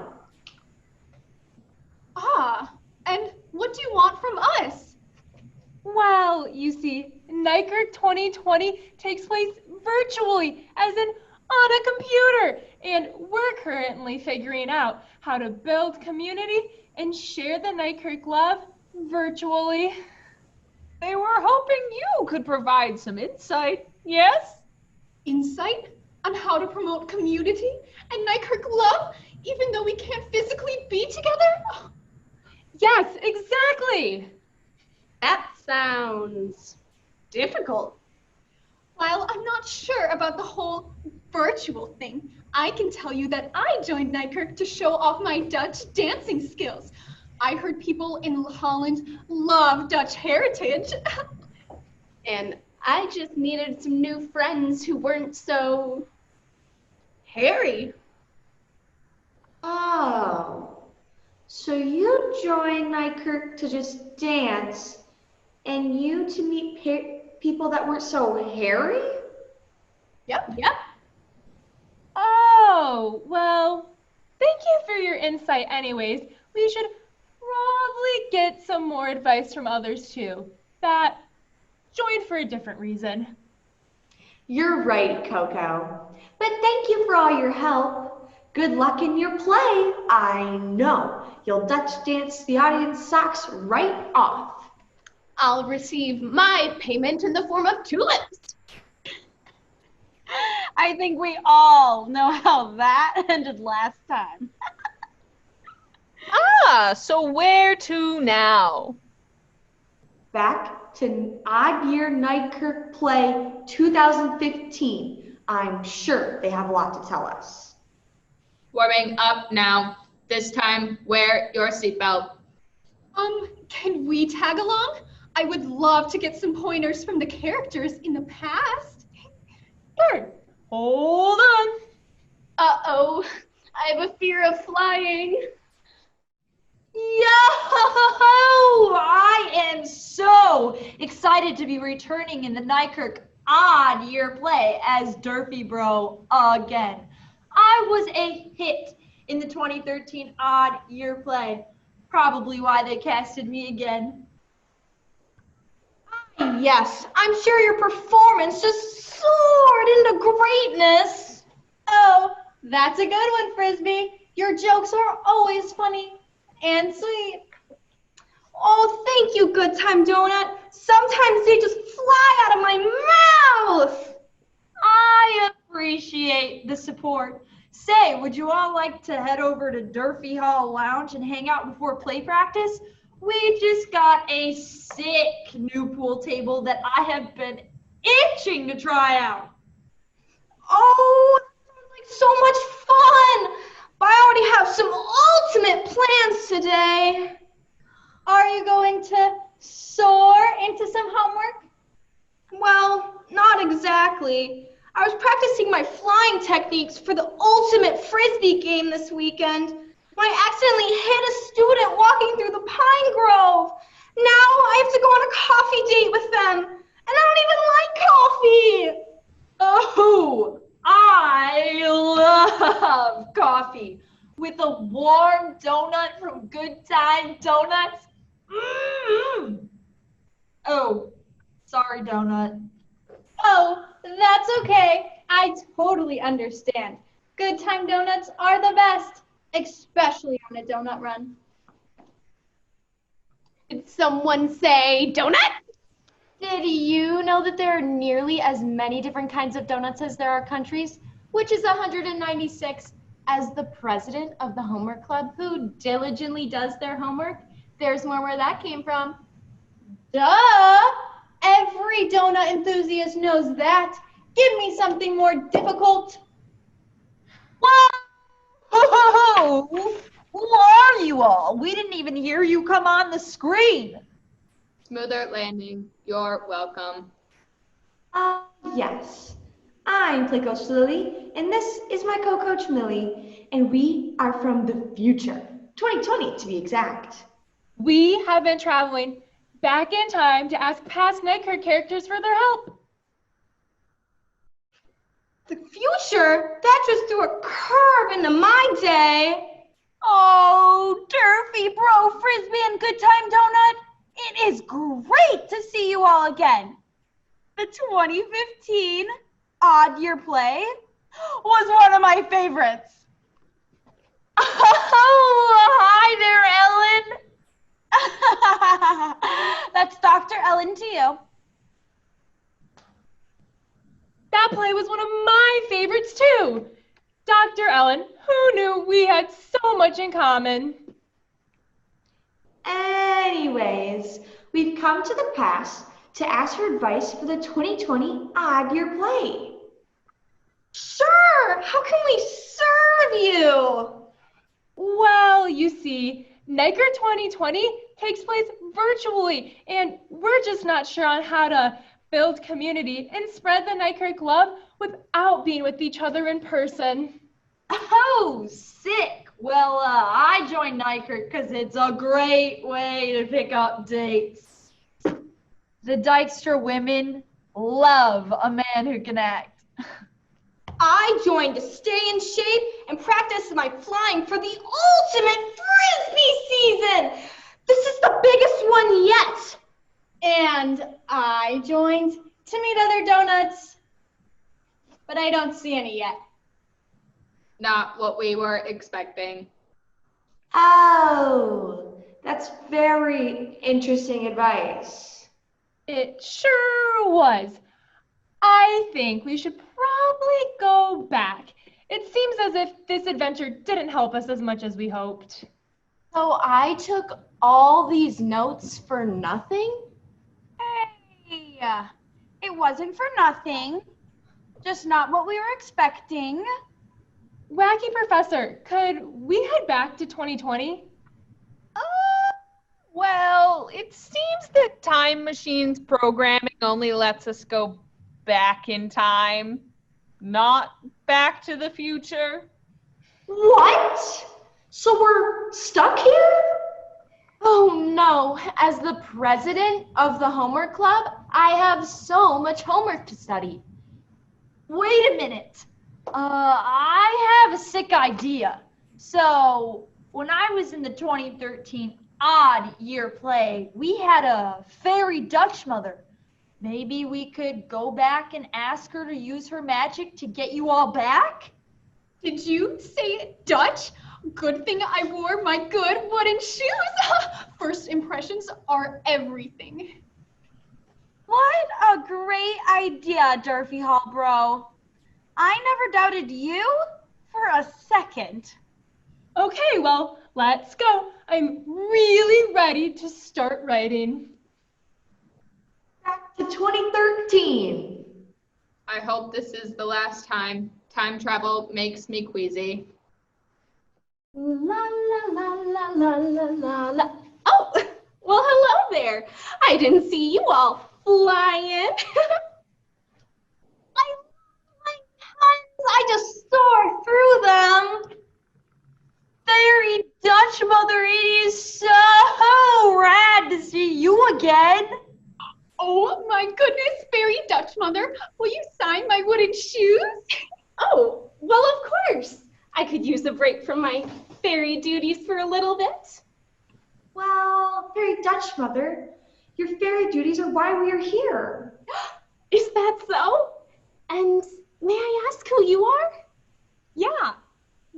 Ah, and what do you want from us? Well, you see, Nykerk 2020 takes place virtually, as in on a computer, and we're currently figuring out how to build community and share the Nykerk love virtually. They were hoping you could provide some insight, yes? Insight on how to promote community and Nykerk love, even though we can't physically be together? Yes, exactly. That sounds difficult. While I'm not sure about the whole virtual thing, I can tell you that I joined Nykerk to show off my Dutch dancing skills. I heard people in Holland love Dutch heritage. And I just needed some new friends who weren't so hairy. Oh, so you joined Nykerk to just dance, and you to meet people that weren't so hairy? Yep. Oh, well, thank you for your insight anyways. We should probably get some more advice from others too, that joined for a different reason. You're right, Coco. But thank you for all your help. Good luck in your play. I know you'll Dutch dance the audience socks right off. I'll receive my payment in the form of tulips. I think we all know how that ended last time. So where to now? Back to Odd Year Nykerk Play 2015. I'm sure they have a lot to tell us. Warming up now. This time, wear your seatbelt. Can we tag along? I would love to get some pointers from the characters in the past. Sure. Hold on. Uh-oh, I have a fear of flying. Yo! I am so excited to be returning in the Nykerk Odd Year Play as Durfee Bro again. I was a hit in the 2013 Odd Year Play. Probably why they casted me again. Yes, I'm sure your performance just soared into greatness. Oh, that's a good one, Frisbee. Your jokes are always funny and sweet. Oh, thank you, Good Time Donut. Sometimes they just fly out of my mouth. I appreciate the support. Say, would you all like to head over to Durfee Hall Lounge and hang out before play practice? We just got a sick new pool table that I have been itching to try out. Oh, that sounds like so much fun! But I already have some ultimate plans today. Are you going to soar into some homework? Well, not exactly. I was practicing my flying techniques for the ultimate Frisbee game this weekend when I accidentally hit a student walking through the pine grove. Now I have to go on a coffee date with them, and I don't even like coffee. Oh, I love coffee with a warm donut from Good Time Donuts. Mm-hmm. Oh, sorry, Donut. Oh, that's okay. I totally understand. Good Time Donuts are the best, especially on a donut run. Did someone say donut? Did you know that there are nearly as many different kinds of donuts as there are countries, which is 196? As the president of the homework club who diligently does their homework, there's more where that came from. Duh! Every donut enthusiast knows that. Give me something more difficult. Whoa! Who are you all? We didn't even hear you come on the screen. Smoother landing. You're welcome. Yes. I'm Play Coach Lily, and this is my co-coach Millie, and we are from the future, 2020 to be exact. We have been traveling back in time to ask past Nykerk characters for their help. The future? That just threw a curve into my day. Oh, Durfee, Bro, Frisbee, and Good Time Donut. It is great to see you all again. The 2015 Odd Year Play was one of my favorites. Oh, hi there, Ellen. That's Dr. Ellen to you. That play was one of my favorites too. Dr. Ellen, who knew we had so much in common? Anyways, we've come to the past to ask for advice for the 2020 Odd Year Play. Sure, how can we serve you? Well, you see, Nykerk 2020 takes place virtually, and we're just not sure on how to build community and spread the Nykerk love without being with each other in person. Oh, sick. Well, I joined Nykerk because it's a great way to pick up dates. The Dykstra women love a man who can act. I joined to stay in shape and practice my flying for the ultimate Frisbee season. This is the biggest one yet. And I joined to meet other donuts, but I don't see any yet. Not what we were expecting. Oh, that's very interesting advice. It sure was. I think we should probably go back. It seems as if this adventure didn't help us as much as we hoped. So I took all these notes for nothing? Hey, it wasn't for nothing. Just not what we were expecting. Wacky Professor, could we head back to 2020? Well, it seems that Time Machine's programming only lets us go back in time, not back to the future. What? So we're stuck here? Oh no, as the president of the homework club, I have so much homework to study. Wait a minute. I have a sick idea. So, when I was in the 2013 Odd Year Play, we had a fairy Dutch mother. Maybe we could go back and ask her to use her magic to get you all back? Did you say Dutch? Good thing I wore my good wooden shoes. First impressions are everything. What a great idea, Durfee Hall Bro. I never doubted you for a second. Okay, well, let's go. I'm really ready to start writing. Back to 2013. I hope this is the last time. Time travel makes me queasy. La la la la la la la la. Oh, well, hello there. I didn't see you all flying. I just soar through them. Fairy Dutch Mother, it is so rad to see you again. Oh my goodness, Fairy Dutch Mother, will you sign my wooden shoes? Oh, well, of course. I could use a break from my fairy duties for a little bit. Well, Fairy Dutch Mother, your fairy duties are why we are here. Is that so? And may I ask who you are? Yeah,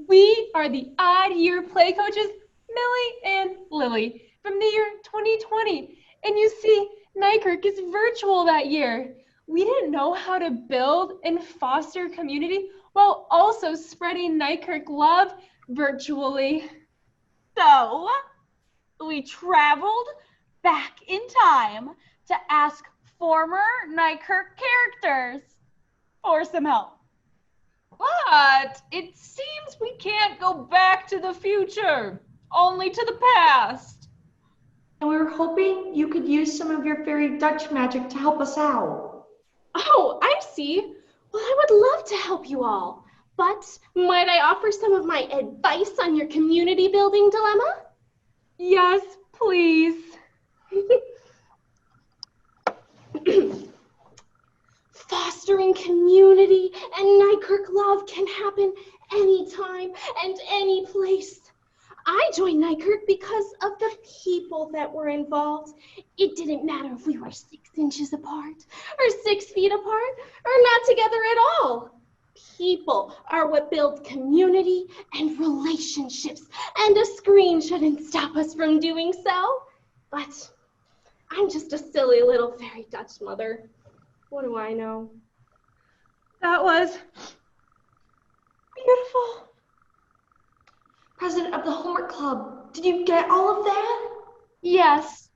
we are the Odd Year Play coaches, Millie and Lily, from the year 2020. And you see, Nykerk is virtual that year. We didn't know how to build and foster community while also spreading Nykerk love virtually. So, we traveled back in time to ask former Nykerk characters for some help. But it seems we can't go back to the future, only to the past. And we were hoping you could use some of your fairy Dutch magic to help us out. Oh, I see. Well, I would love to help you all. But might I offer some of my advice on your community building dilemma? Yes, please. Fostering community and Nykerk love can happen anytime and any place. I joined Nykerk because of the people that were involved. It didn't matter if we were 6 inches apart or 6 feet apart or not together at all. People are what build community and relationships, and a screen shouldn't stop us from doing so. But I'm just a silly little fairy Dutch mother. What do I know? That was beautiful. President of the Homework Club, did you get all of that? Yes.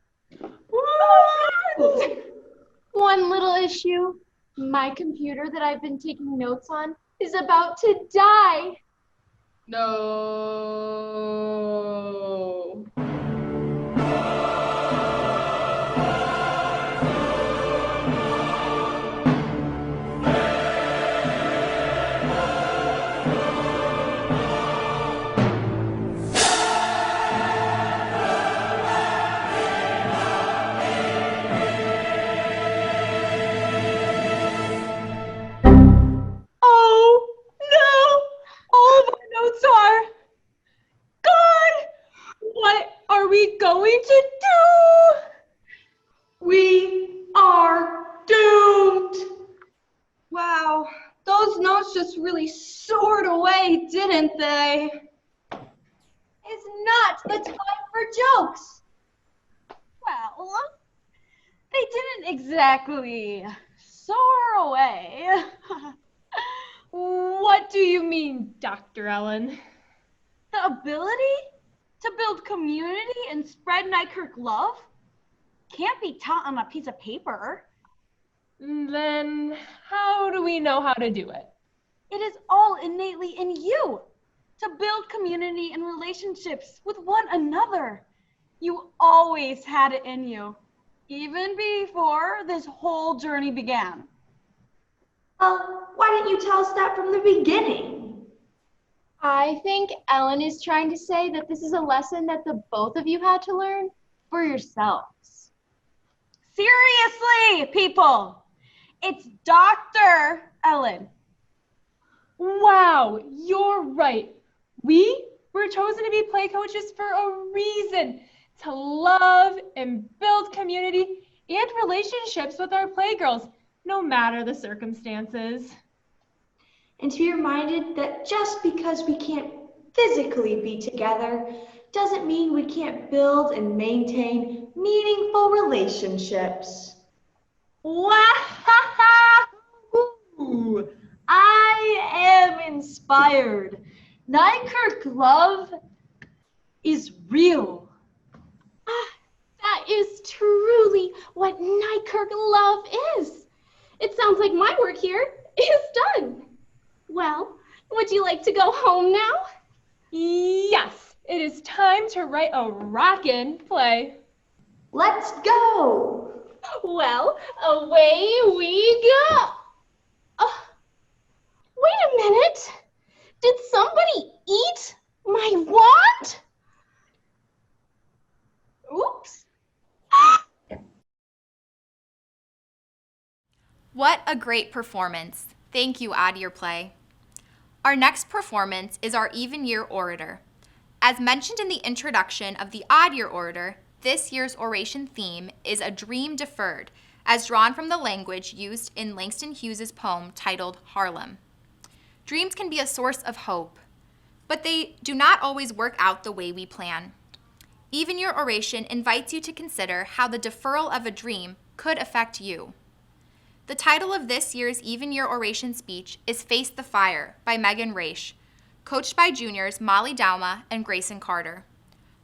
One little issue. My computer that I've been taking notes on is about to die. No. Oh, no! All of our notes are gone! What are we going to do? We are doomed! Wow, those notes just really soared away, didn't they? It's not the time for jokes. Well, they didn't exactly soar away. What do you mean, Dr. Ellen? The ability to build community and spread Nykerk love can't be taught on a piece of paper. Then how do we know how to do it? It is all innately in you to build community and relationships with one another. You always had it in you, even before this whole journey began. Why didn't you tell us that from the beginning? I think Ellen is trying to say that this is a lesson that the both of you had to learn for yourselves. Seriously, people, it's Dr. Ellen. Wow, you're right. We were chosen to be play coaches for a reason, to love and build community and relationships with our playgirls, no matter the circumstances. And to be reminded that just because we can't physically be together doesn't mean we can't build and maintain meaningful relationships. Wow! I am inspired. Nykerk love is real. That is truly what Nykerk love is. It sounds like my work here is done. Well, would you like to go home now? Yes, it is time to write a rockin' play. Let's go! Well, away we go. Wait a minute. Did somebody eat my wand? Oops. What a great performance. Thank you, Odd Year Play. Our next performance is our even year orator. As mentioned in the introduction of the Odd Year Orator, this year's oration theme is a dream deferred, as drawn from the language used in Langston Hughes' poem titled Harlem. Dreams can be a source of hope, but they do not always work out the way we plan. Even Year Oration invites you to consider how the deferral of a dream could affect you. The title of this year's Even Year Oration speech is Face the Fire by Megan Raish, coached by juniors Molly Dauma and Grayson Carter.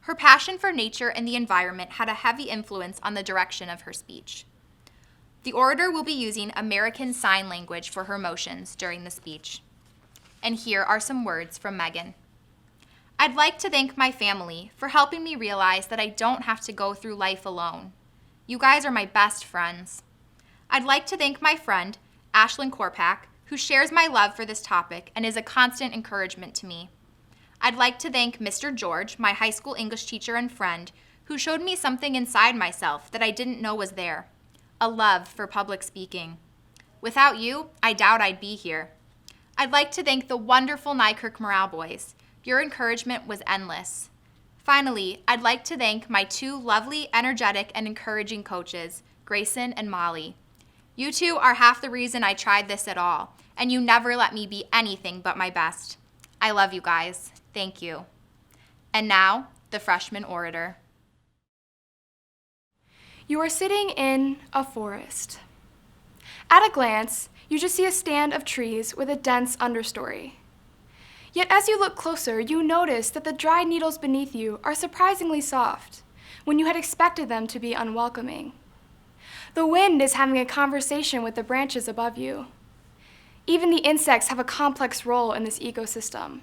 Her passion for nature and the environment had a heavy influence on the direction of her speech. The orator will be using American Sign Language for her motions during the speech. And here are some words from Megan. I'd like to thank my family for helping me realize that I don't have to go through life alone. You guys are my best friends. I'd like to thank my friend, Ashlyn Korpak, who shares my love for this topic and is a constant encouragement to me. I'd like to thank Mr. George, my high school English teacher and friend, who showed me something inside myself that I didn't know was there. a love for public speaking. Without you, I doubt I'd be here. I'd like to thank the wonderful Nykerk Morale Boys. Your encouragement was endless. Finally, I'd like to thank my two lovely, energetic, and encouraging coaches, Grayson and Molly. You two are half the reason I tried this at all, and you never let me be anything but my best. I love you guys. Thank you. And now, the freshman orator. You are sitting in a forest. At a glance, you just see a stand of trees with a dense understory. Yet as you look closer, you notice that the dried needles beneath you are surprisingly soft, when you had expected them to be unwelcoming. The wind is having a conversation with the branches above you. Even the insects have a complex role in this ecosystem.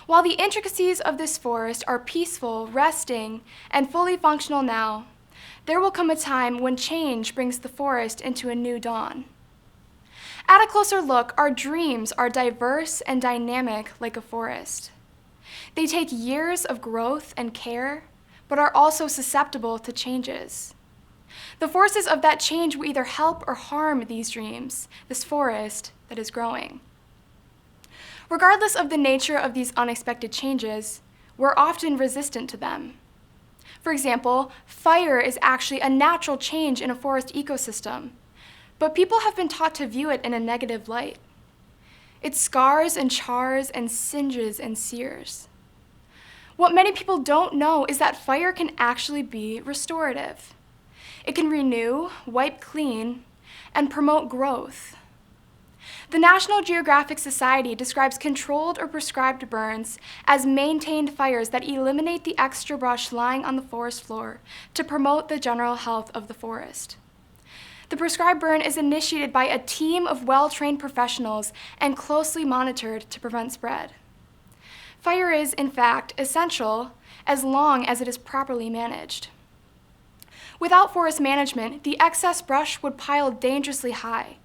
While the intricacies of this forest are peaceful, resting, and fully functional now, there will come a time when change brings the forest into a new dawn. At a closer look, our dreams are diverse and dynamic like a forest. They take years of growth and care, but are also susceptible to changes. The forces of that change will either help or harm these dreams, this forest that is growing. Regardless of the nature of these unexpected changes, we're often resistant to them. For example, fire is actually a natural change in a forest ecosystem, but people have been taught to view it in a negative light. It scars and chars and singes and sears. What many people don't know is that fire can actually be restorative. It can renew, wipe clean, and promote growth. The National Geographic Society describes controlled or prescribed burns as maintained fires that eliminate the extra brush lying on the forest floor to promote the general health of the forest. The prescribed burn is initiated by a team of well-trained professionals and closely monitored to prevent spread. Fire is, in fact, essential as long as it is properly managed. Without forest management, the excess brush would pile dangerously high,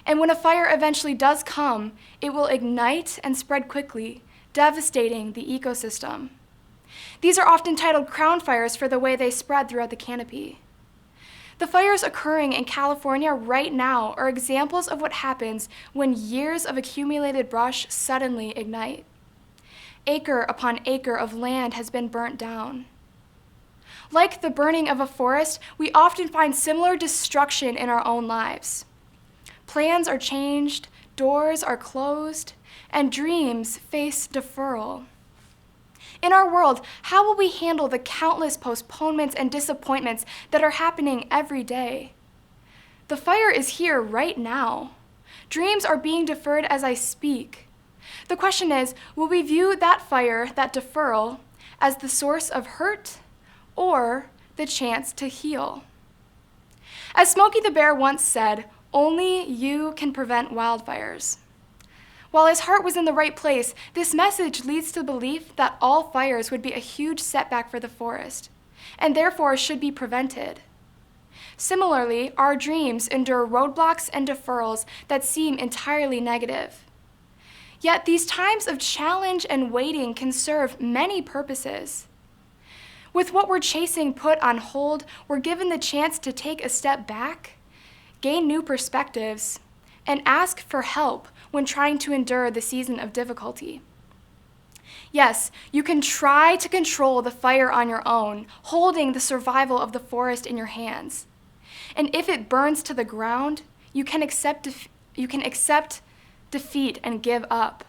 and when a fire eventually does come, it will ignite and spread quickly, devastating the ecosystem. These are often titled crown fires for the way they spread throughout the canopy. The fires occurring in California right now are examples of what happens when years of accumulated brush suddenly ignite. Acre upon acre of land has been burnt down. Like the burning of a forest, we often find similar destruction in our own lives. Plans are changed, doors are closed, and dreams face deferral. In our world, how will we handle the countless postponements and disappointments that are happening every day? The fire is here right now. Dreams are being deferred as I speak. The question is, will we view that fire, that deferral, as the source of hurt or the chance to heal? As Smokey the Bear once said, only you can prevent wildfires. While his heart was in the right place, this message leads to the belief that all fires would be a huge setback for the forest, and therefore should be prevented. Similarly, our dreams endure roadblocks and deferrals that seem entirely negative. Yet these times of challenge and waiting can serve many purposes. With what we're chasing put on hold, we're given the chance to take a step back, gain new perspectives, and ask for help when trying to endure the season of difficulty. Yes, you can try to control the fire on your own, holding the survival of the forest in your hands. And if it burns to the ground, you can accept defeat and give up.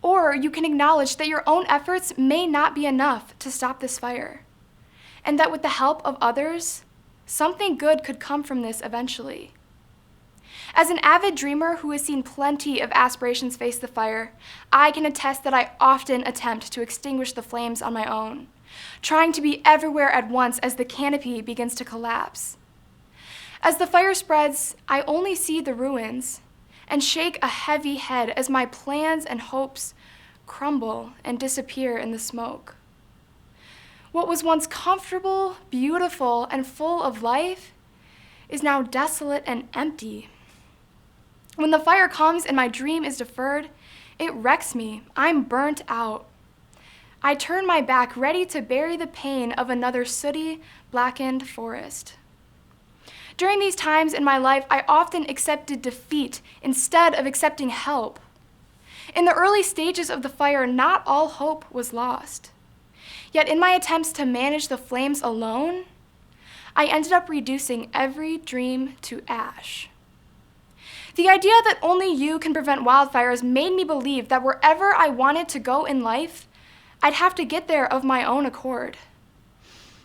Or you can acknowledge that your own efforts may not be enough to stop this fire, and that with the help of others, something good could come from this eventually. As an avid dreamer who has seen plenty of aspirations face the fire, I can attest that I often attempt to extinguish the flames on my own, trying to be everywhere at once as the canopy begins to collapse. As the fire spreads, I only see the ruins and shake a heavy head as my plans and hopes crumble and disappear in the smoke. What was once comfortable, beautiful, and full of life is now desolate and empty. When the fire comes and my dream is deferred, it wrecks me. I'm burnt out. I turn my back, ready to bury the pain of another sooty, blackened forest. During these times in my life, I often accepted defeat instead of accepting help. In the early stages of the fire, not all hope was lost. Yet in my attempts to manage the flames alone, I ended up reducing every dream to ash. The idea that only you can prevent wildfires made me believe that wherever I wanted to go in life, I'd have to get there of my own accord.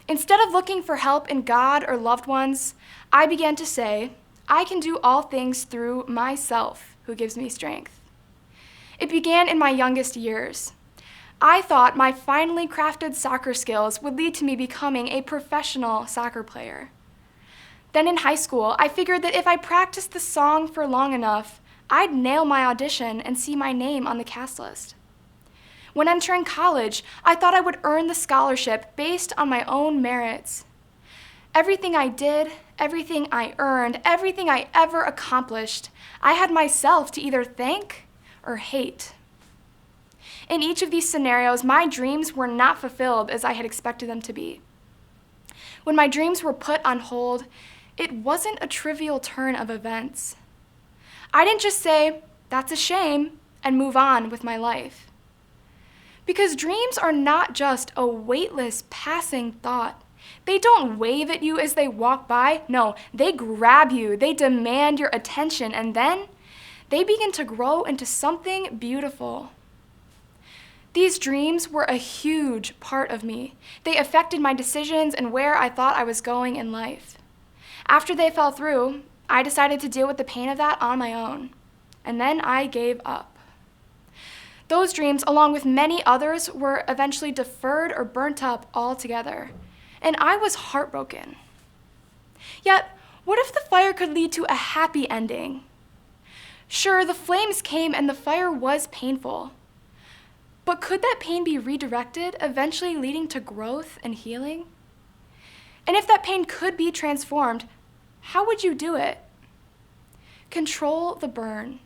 Instead of looking for help in God or loved ones, I began to say, I can do all things through myself who gives me strength. It began in my youngest years. I thought my finely crafted soccer skills would lead to me becoming a professional soccer player. Then in high school, I figured that if I practiced the song for long enough, I'd nail my audition and see my name on the cast list. When entering college, I thought I would earn the scholarship based on my own merits. Everything I did, everything I earned, everything I ever accomplished, I had myself to either thank or hate. In each of these scenarios, my dreams were not fulfilled as I had expected them to be. When my dreams were put on hold, it wasn't a trivial turn of events. I didn't just say, that's a shame, and move on with my life. Because dreams are not just a weightless passing thought. They don't wave at you as they walk by. No, they grab you, they demand your attention, and then they begin to grow into something beautiful. These dreams were a huge part of me. They affected my decisions and where I thought I was going in life. After they fell through, I decided to deal with the pain of that on my own. And then I gave up. Those dreams, along with many others, were eventually deferred or burnt up altogether. And I was heartbroken. Yet, what if the fire could lead to a happy ending? Sure, the flames came and the fire was painful. But could that pain be redirected, eventually leading to growth and healing? And if that pain could be transformed, how would you do it? Control the burn,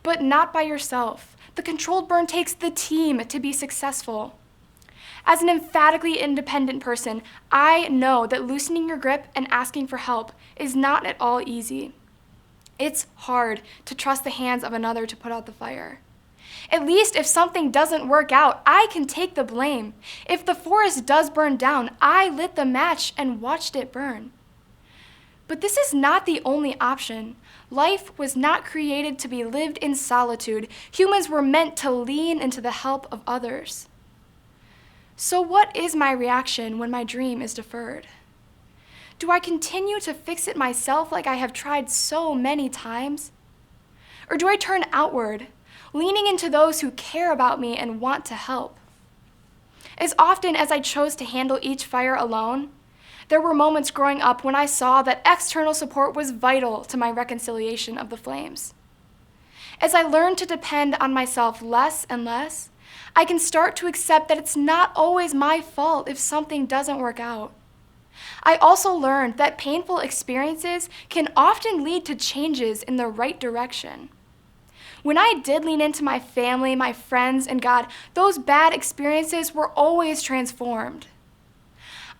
but not by yourself. The controlled burn takes the team to be successful. As an emphatically independent person, I know that loosening your grip and asking for help is not at all easy. It's hard to trust the hands of another to put out the fire. At least if something doesn't work out, I can take the blame. If the forest does burn down, I lit the match and watched it burn. But this is not the only option. Life was not created to be lived in solitude. Humans were meant to lean into the help of others. So what is my reaction when my dream is deferred? Do I continue to fix it myself like I have tried so many times? Or do I turn outward, leaning into those who care about me and want to help? As often as I chose to handle each fire alone, there were moments growing up when I saw that external support was vital to my reconciliation of the flames. As I learned to depend on myself less and less, I can start to accept that it's not always my fault if something doesn't work out. I also learned that painful experiences can often lead to changes in the right direction. When I did lean into my family, my friends, and God, those bad experiences were always transformed.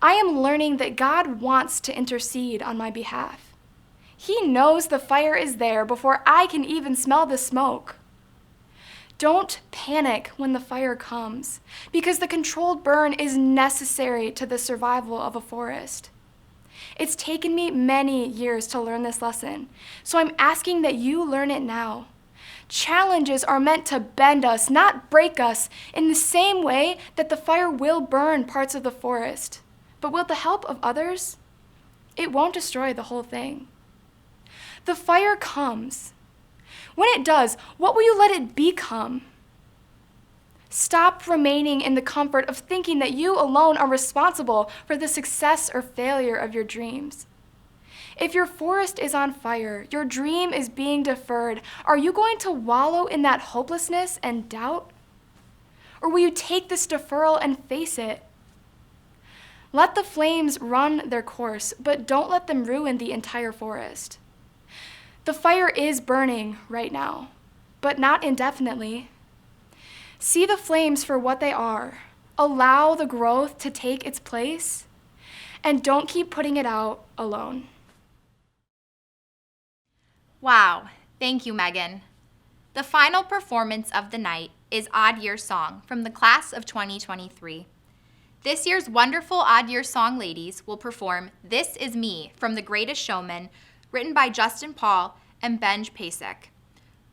I am learning that God wants to intercede on my behalf. He knows the fire is there before I can even smell the smoke. Don't panic when the fire comes, because the controlled burn is necessary to the survival of a forest. It's taken me many years to learn this lesson, so I'm asking that you learn it now. Challenges are meant to bend us, not break us, in the same way that the fire will burn parts of the forest. But with the help of others, it won't destroy the whole thing. The fire comes. When it does, what will you let it become? Stop remaining in the comfort of thinking that you alone are responsible for the success or failure of your dreams. If your forest is on fire, your dream is being deferred, are you going to wallow in that hopelessness and doubt? Or will you take this deferral and face it? Let the flames run their course, but don't let them ruin the entire forest. The fire is burning right now, but not indefinitely. See the flames for what they are. Allow the growth to take its place, and don't keep putting it out alone. Wow, thank you, Megan. The final performance of the night is Odd Year Song from the class of 2023. This year's wonderful Odd Year Song ladies will perform This Is Me from The Greatest Showman, written by Justin Paul and Benj Pasek.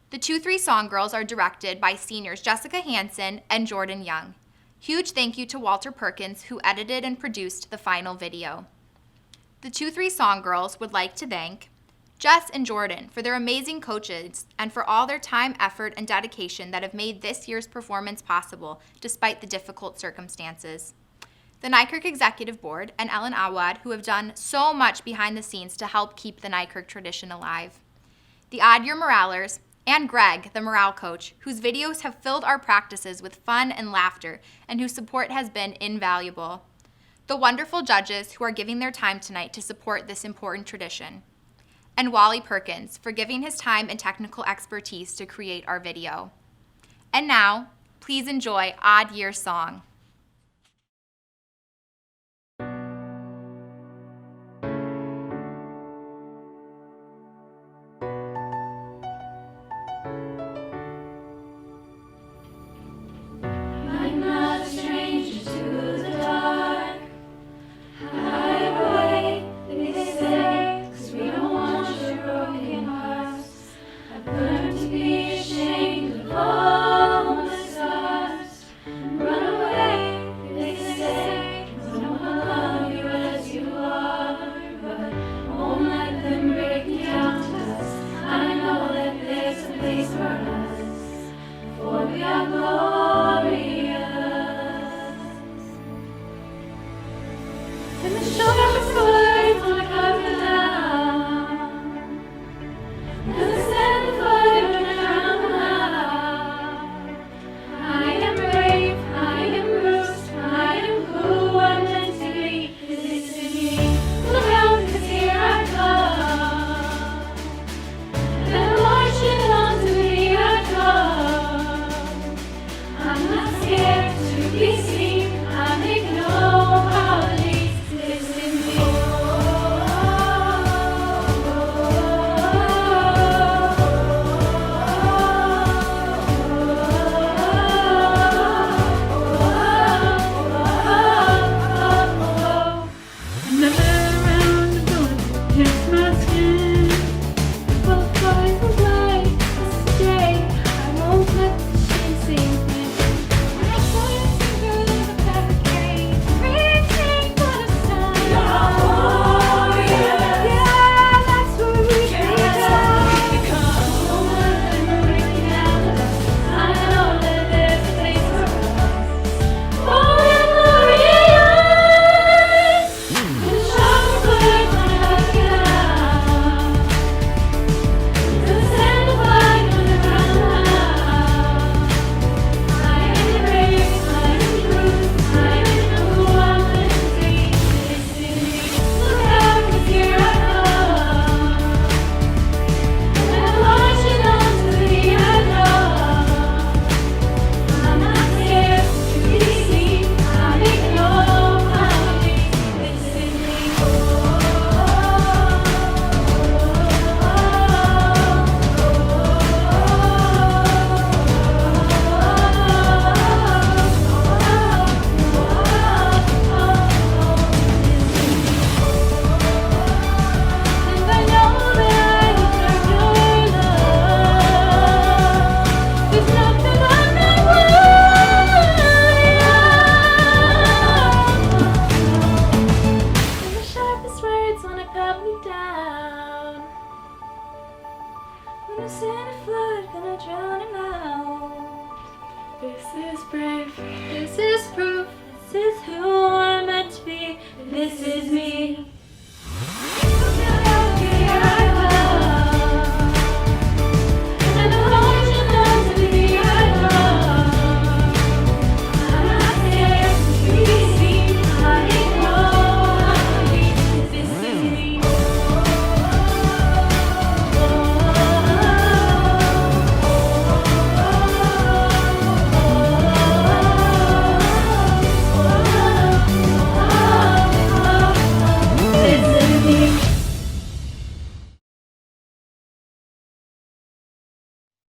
The 2-3 song girls are directed by seniors Jessica Hansen and Jordan Young. Huge thank you to Walter Perkins, who edited and produced the final video. The 2-3 song girls would like to thank Jess and Jordan for their amazing coaches and for all their time, effort, and dedication that have made this year's performance possible despite the difficult circumstances. The Nykerk Executive Board and Ellen Awad, who have done so much behind the scenes to help keep the Nykerk tradition alive. The Odd Year Moralers, and Greg, the morale coach, whose videos have filled our practices with fun and laughter and whose support has been invaluable. The wonderful judges who are giving their time tonight to support this important tradition. And Wally Perkins for giving his time and technical expertise to create our video. And now, please enjoy Odd Year Song.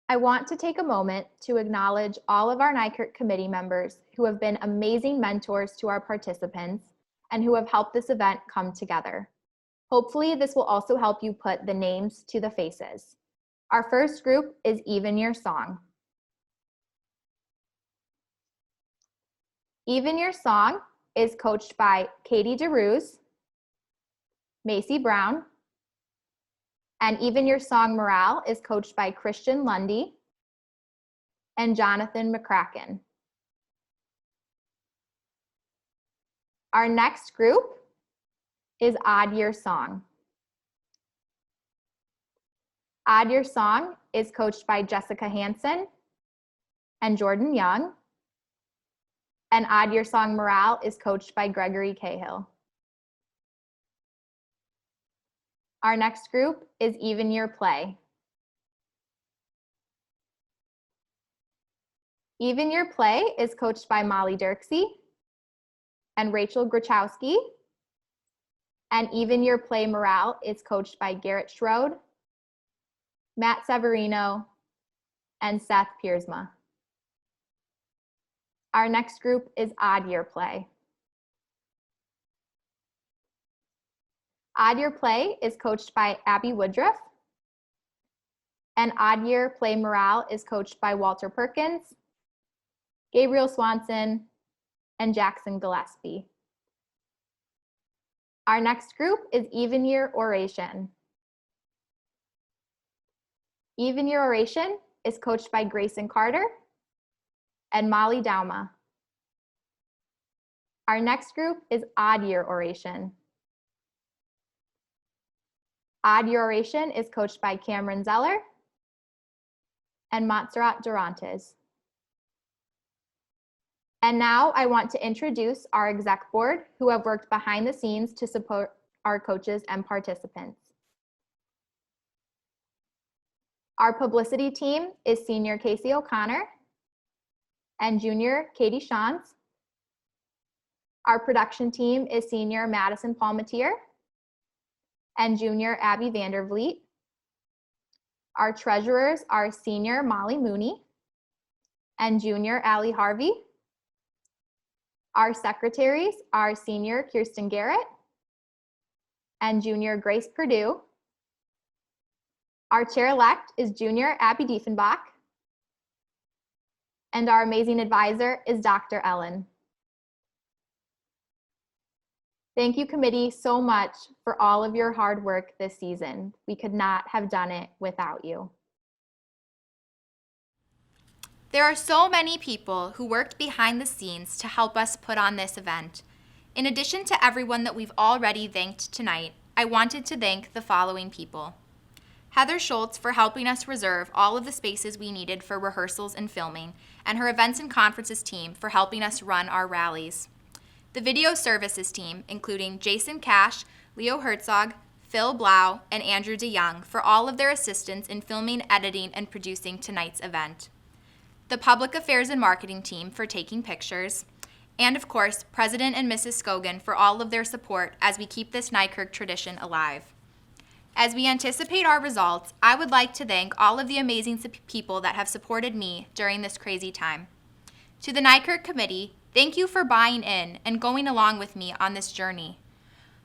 I want to take a moment to acknowledge all of our Nykerk committee members who have been amazing mentors to our participants and who have helped this event come together. Hopefully, this will also help you put the names to the faces. Our first group is Even Your Song. Even Your Song is coached by Katie DeRuse, Macy Brown, and Even Your Song Morale is coached by Christian Lundy and Jonathan McCracken. Our next group is Odd Year Song. Odd Year Song is coached by Jessica Hansen and Jordan Young, and Odd Year Song Morale is coached by Gregory Cahill. Our next group is Even Year Play. Even Year Play is coached by Molly Dirksey and Rachel Grachowski, and Even Year Play Morale is coached by Garrett Schroed, Matt Severino, and Seth Piersma. Our next group is Odd Year Play. Odd Year Play is coached by Abby Woodruff, and Odd Year Play Morale is coached by Walter Perkins, Gabriel Swanson, and Jackson Gillespie. Our next group is Even Year Oration. Even Year Oration is coached by Grayson Carter and Molly Dauma. Our next group is Odd Year Oration. Odd Year Oration is coached by Cameron Zeller and Montserrat Durantes. And now I want to introduce our exec board who have worked behind the scenes to support our coaches and participants. Our publicity team is senior Casey O'Connor and junior Katie Shantz. Our production team is senior Madison Palmatier and junior Abby Vandervliet. Our treasurers are senior Molly Mooney and junior Allie Harvey. Our secretaries are senior Kirsten Garrett and junior Grace Purdue. Our chair-elect is junior Abby Diefenbach. And our amazing advisor is Dr. Ellen. Thank you, committee, so much for all of your hard work this season. We could not have done it without you. There are so many people who worked behind the scenes to help us put on this event. In addition to everyone that we've already thanked tonight, I wanted to thank the following people. Heather Schultz for helping us reserve all of the spaces we needed for rehearsals and filming, and her events and conferences team for helping us run our rallies. The video services team, including Jason Cash, Leo Herzog, Phil Blau, and Andrew DeYoung for all of their assistance in filming, editing, and producing tonight's event. The Public Affairs and Marketing team for taking pictures, and of course, President and Mrs. Scogan for all of their support as we keep this Nykerk tradition alive. As we anticipate our results, I would like to thank all of the amazing people that have supported me during this crazy time. To the Nykerk Committee, thank you for buying in and going along with me on this journey.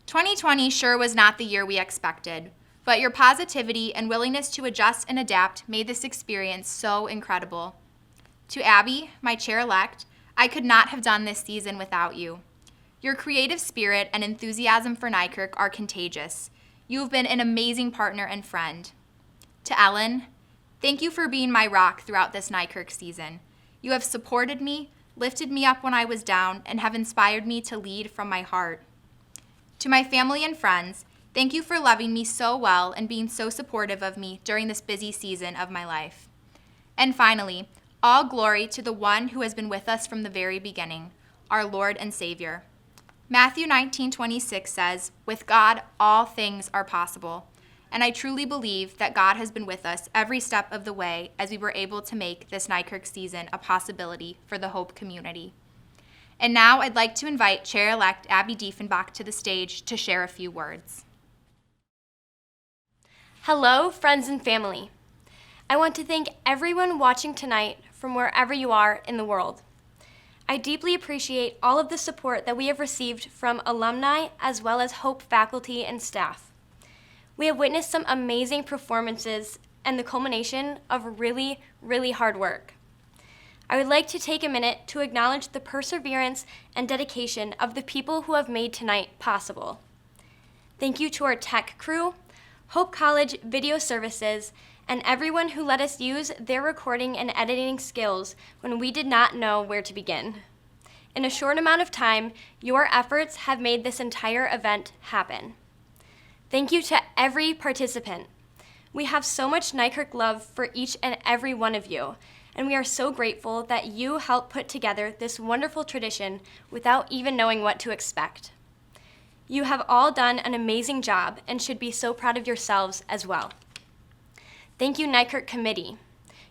2020 sure was not the year we expected, but your positivity and willingness to adjust and adapt made this experience so incredible. To Abby, my chair-elect, I could not have done this season without you. Your creative spirit and enthusiasm for Nykerk are contagious. You have been an amazing partner and friend. To Ellen, thank you for being my rock throughout this Nykerk season. You have supported me, lifted me up when I was down, and have inspired me to lead from my heart. To my family and friends, thank you for loving me so well and being so supportive of me during this busy season of my life. And finally, all glory to the one who has been with us from the very beginning, our Lord and Savior. Matthew 19:26 says, "With God, all things are possible." And I truly believe that God has been with us every step of the way as we were able to make this Nykerk season a possibility for the Hope community. And now I'd like to invite Chair-elect Abby Diefenbach to the stage to share a few words. Hello, friends and family. I want to thank everyone watching tonight from wherever you are in the world. I deeply appreciate all of the support that we have received from alumni as well as Hope faculty and staff. We have witnessed some amazing performances and the culmination of really, really hard work. I would like to take a minute to acknowledge the perseverance and dedication of the people who have made tonight possible. Thank you to our tech crew, Hope College Video Services, and everyone who let us use their recording and editing skills when we did not know where to begin. In a short amount of time, your efforts have made this entire event happen. Thank you to every participant. We have so much Nykerk love for each and every one of you, and we are so grateful that you helped put together this wonderful tradition without even knowing what to expect. You have all done an amazing job and should be so proud of yourselves as well. Thank you, Nykerk Committee.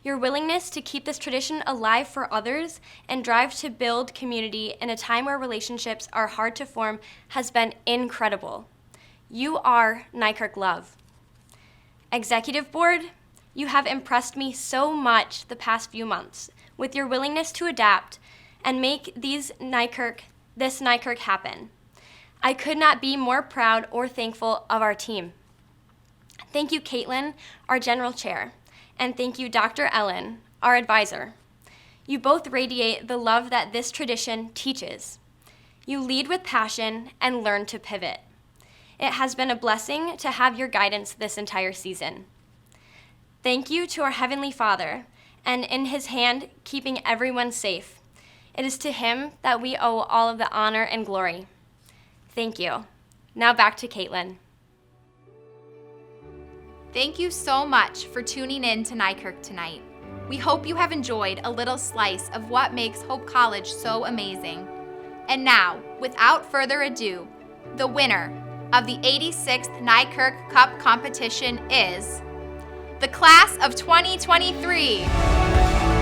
Your willingness to keep this tradition alive for others and drive to build community in a time where relationships are hard to form has been incredible. You are Nykerk love. Executive Board, you have impressed me so much the past few months with your willingness to adapt and make this Nykerk happen. I could not be more proud or thankful of our team. Thank you, Caitlin, our General Chair, and thank you, Dr. Ellen, our advisor. You both radiate the love that this tradition teaches. You lead with passion and learn to pivot. It has been a blessing to have your guidance this entire season. Thank you to our Heavenly Father, and in His hand, keeping everyone safe. It is to Him that we owe all of the honor and glory. Thank you. Now back to Caitlin. Thank you so much for tuning in to Nykerk tonight. We hope you have enjoyed a little slice of what makes Hope College so amazing. And now, without further ado, the winner of the 86th Nykerk Cup Competition is the class of 2023.